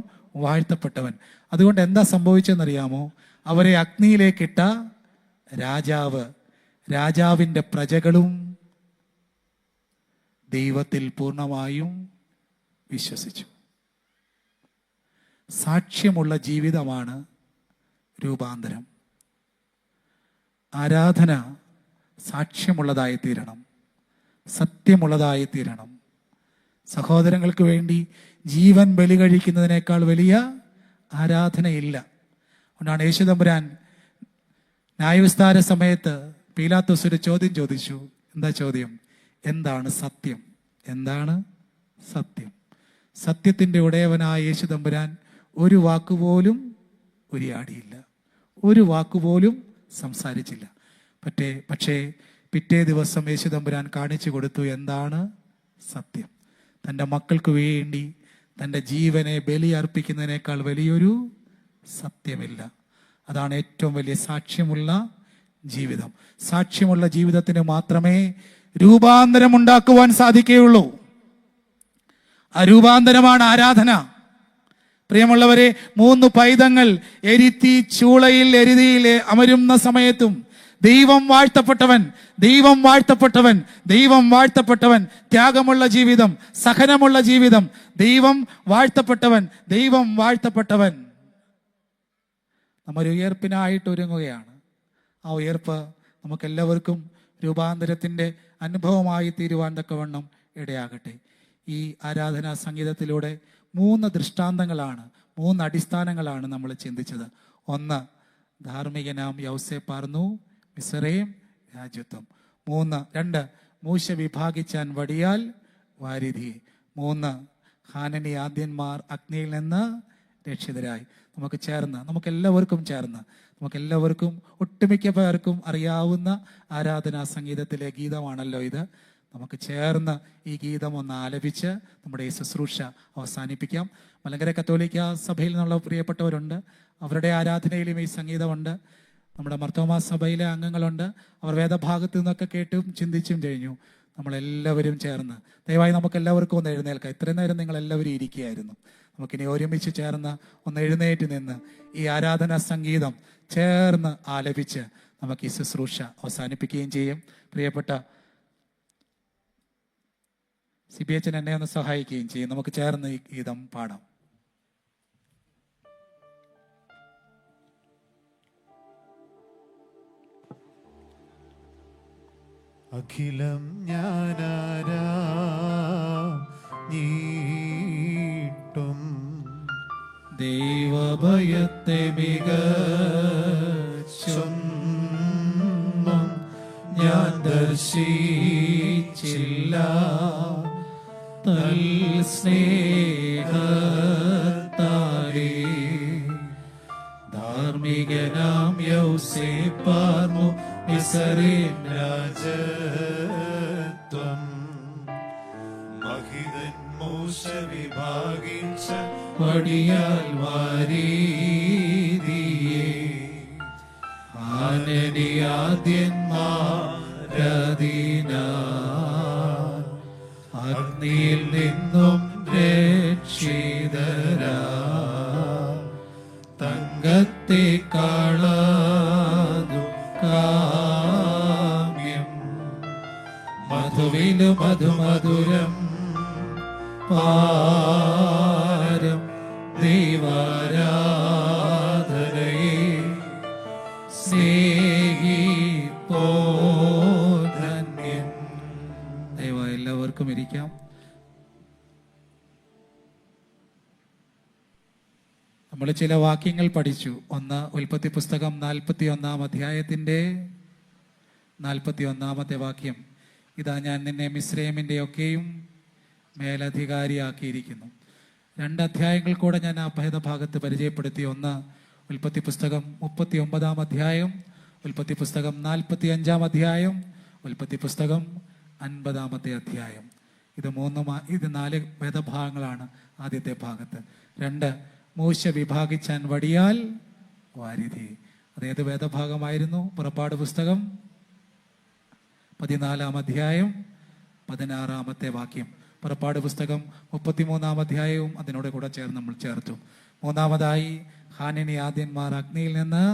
വാഴ്ത്തപ്പെട്ടവൻ. അതുകൊണ്ട് എന്താ സംഭവിച്ചതെന്നറിയാമോ? അവരെ അഗ്നിയിലേക്കിട്ട രാജാവ്, രാജാവിൻ്റെ പ്രജകളും ദൈവത്തിൽ പൂർണ്ണമായും വിശ്വസിച്ചു. സാക്ഷ്യമുള്ള ജീവിതമാണ് രൂപാന്തരം. ആരാധന സാക്ഷ്യമുള്ളതായി തീരണം, സത്യമുള്ളതായി തീരണം. സഹോദരങ്ങൾക്ക് വേണ്ടി ജീവൻ ബലി കഴിക്കുന്നതിനേക്കാൾ വലിയ ആരാധനയില്ല. അതുകൊണ്ടാണ് യേശുതമ്പുരാൻ ന്യായവിസ്താര സമയത്ത് പീലാത്തോസ് ഒരു ചോദ്യം ചോദിച്ചു. എന്താ ചോദ്യം? എന്താണ് സത്യം? എന്താണ് സത്യം? സത്യത്തിൻ്റെ ഉടയവനായ യേശുതമ്പുരാൻ ഒരു വാക്കുപോലും ഉരിയാടിയില്ല, ഒരു വാക്കുപോലും സംസാരിച്ചില്ല. പക്ഷേ പിറ്റേ ദിവസം യേശുതമ്പുരാൻ കാണിച്ചു കൊടുത്തു എന്താണ് സത്യം. തൻ്റെ മക്കൾക്ക് വേണ്ടി തൻ്റെ ജീവനെ ബലി അർപ്പിക്കുന്നതിനേക്കാൾ വലിയൊരു സത്യമില്ല. അതാണ് ഏറ്റവും വലിയ സാക്ഷ്യമുള്ള ജീവിതം. സാക്ഷ്യമുള്ള ജീവിതത്തിന് മാത്രമേ രൂപാന്തരം ഉണ്ടാക്കുവാൻ സാധിക്കുകയുള്ളൂ. ആ രൂപാന്തരമാണ് ആരാധന. പ്രിയമുള്ളവരെ, 3 പൈതങ്ങൾ എരിത്തി ചൂളയിൽ എരുതിയിൽ അമരുന്ന സമയത്തും ദൈവം വാഴ്ത്തപ്പെട്ടവൻ, ദൈവം വാഴ്ത്തപ്പെട്ടവൻ, ദൈവം വാഴ്ത്തപ്പെട്ടവൻ. ത്യാഗമുള്ള ജീവിതം, സഹനമുള്ള ജീവിതം, ദൈവം വാഴ്ത്തപ്പെട്ടവൻ, ദൈവം വാഴ്ത്തപ്പെട്ടവൻ. നമ്മൾ ഉയർപ്പിനായിട്ട് ഒരുങ്ങുകയാണ്. ആ ഉയർപ്പ് നമുക്കെല്ലാവർക്കും രൂപാന്തരത്തിൻ്റെ അനുഭവമായി തീരുവാൻ തക്കവണ്ണം ഇടയാകട്ടെ. ഈ ആരാധനാ സംഗീതത്തിലൂടെ 3 ദൃഷ്ടാന്തങ്ങളാണ്, 3 അടിസ്ഥാനങ്ങളാണ് നമ്മൾ ചിന്തിച്ചത്. 1, ധാർമ്മികനാം യൗസേപ്പാർന്നു മിസ്രയീം രാജ്യത്വം. 2, മൂശ വിഭാഗിച്ചാൻ വടിയാൽ വാരിധിയെ. 3, ഹാനന്യാദ്യന്മാർ അഗ്നിയിൽ നിന്ന് രക്ഷിതരായി. നമുക്കെല്ലാവർക്കും ഒട്ടുമിക്ക പേർക്കും അറിയാവുന്ന ആരാധനാ സംഗീതത്തിലെ ഗീതമാണല്ലോ ഇത്. നമുക്ക് ചേർന്ന് ഈ ഗീതം ഒന്ന് ആലപിച്ച് നമ്മുടെ ഈ ശുശ്രൂഷ അവസാനിപ്പിക്കാം. മലങ്കര കത്തോലിക്ക സഭയിൽ നിന്നുള്ള പ്രിയപ്പെട്ടവരുണ്ട്, അവരുടെ ആരാധനയിലും ഈ സംഗീതമുണ്ട്. നമ്മുടെ മർത്തോമാ സഭയിലെ അംഗങ്ങളുണ്ട്, അവർ വേദഭാഗത്തു നിന്നൊക്കെ കേട്ടും ചിന്തിച്ചും കഴിഞ്ഞു. നമ്മളെല്ലാവരും ചേർന്ന് ദയവായി നമുക്ക് എല്ലാവർക്കും ഒന്ന് എഴുന്നേൽക്കാം. ഇത്രയും നേരം നിങ്ങൾ എല്ലാവരും ഇരിക്കുകയായിരുന്നു. നമുക്കിനി ഒരുമിച്ച് ചേർന്ന് ഒന്ന് എഴുന്നേറ്റ് നിന്ന് ഈ ആരാധനാ സംഗീതം ചേർന്ന് ആലപിച്ച് നമുക്ക് ഈ ശുശ്രൂഷ അവസാനിപ്പിക്കുകയും ചെയ്യും. പ്രിയപ്പെട്ട സിബിഎച്ചൻ എന്നെ ഒന്ന് സഹായിക്കുകയും ചെയ്യും. നമുക്ക് ചേർന്ന് ഈ ഗീതം പാടാം. അഖിലം ഞാനാരാ നീട്ടും ദൈവഭയത്തെ മികച്ചൊന്നും ഞാൻ ദർശിച്ചില്ല. തൽ സ്നേഹത്താലേ ധാർമ്മികനാം യൗസേപ്പാർന്നു മിസ്രയീം രാജത്വം മഹിതൻ മോശ വിഭാഗിച്ച വടിയാൽ വാരീതിയെ ആനനിയാദ്യന്മാരതിനാൽ അഗ്നിയിൽ നിന്നും രക്ഷിതരാ തങ്കത്തെ കാളാതു കാമ്യം മധുവിലു മധുമധുരം പാരം ദൈവാരാധനയെ സ്നേഹിപ്പോധന്യൻ. ദയവായി എല്ലാവർക്കും ഇരിക്കാം. നമ്മൾ ചില വാക്യങ്ങൾ പഠിച്ചു. ഒന്ന്, ഉൽപ്പത്തി പുസ്തകം 41-ാം അധ്യായത്തിൻ്റെ 41-ാമത്തെ വാക്യം. ഇതാ ഞാൻ നിന്നെ മിസ്രയീമിൻ്റെ ഒക്കെയും മേലധികാരിയാക്കിയിരിക്കുന്നു. 2 അധ്യായങ്ങൾ കൂടെ ഞാൻ ആ ഭേദഭാഗത്ത് പരിചയപ്പെടുത്തി. ഒന്ന്, ഉൽപ്പത്തി പുസ്തകം 39-ാം അധ്യായം, ഉൽപ്പത്തി പുസ്തകം 45-ാം അധ്യായം, ഉൽപ്പത്തി പുസ്തകം 50-ാമത്തെ അധ്യായം. ഇത് 4 ഭേദഭാഗങ്ങളാണ് ആദ്യത്തെ ഭാഗത്ത്. 2, മൂശ വിഭാഗിച്ചാൻ വടിയാൽ വാരിധി. അതേത് വേദഭാഗമായിരുന്നു? പുറപ്പാട് പുസ്തകം 14-ാം അധ്യായം 16-ാമത്തെ വാക്യം. പുറപ്പാട് പുസ്തകം 33-ാം അധ്യായവും അതിനോട് കൂടെ ചേർന്ന് നമ്മൾ ചേർത്തു. 3-മതായി ഹാനിനി ആദ്യന്മാർ അഗ്നിയിൽ നിന്ന്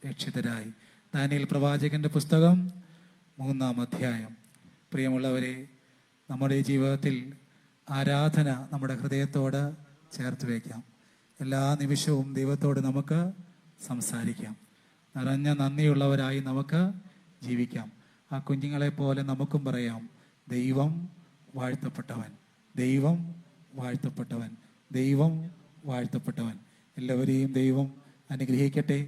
രക്ഷിതരായി. ദാനിയേൽ പ്രവാചകന്റെ പുസ്തകം 3-ാം അധ്യായം. പ്രിയമുള്ളവരെ, നമ്മുടെ ജീവിതത്തിൽ ആരാധന നമ്മുടെ ഹൃദയത്തോട് ചേർത്ത് വയ്ക്കാം. എല്ലാ നിമിഷവും ദൈവത്തോട് നമുക്ക് സംസാരിക്കാം. നിറഞ്ഞ നന്ദിയുള്ളവരായി നമുക്ക് ജീവിക്കാം. ആ കുഞ്ഞുങ്ങളെ പോലെ നമുക്കും പറയാം, ദൈവം വാഴ്ത്തപ്പെട്ടവൻ, ദൈവം വാഴ്ത്തപ്പെട്ടവൻ, ദൈവം വാഴ്ത്തപ്പെട്ടവൻ. എല്ലാവരെയും ദൈവം അനുഗ്രഹിക്കട്ടെ.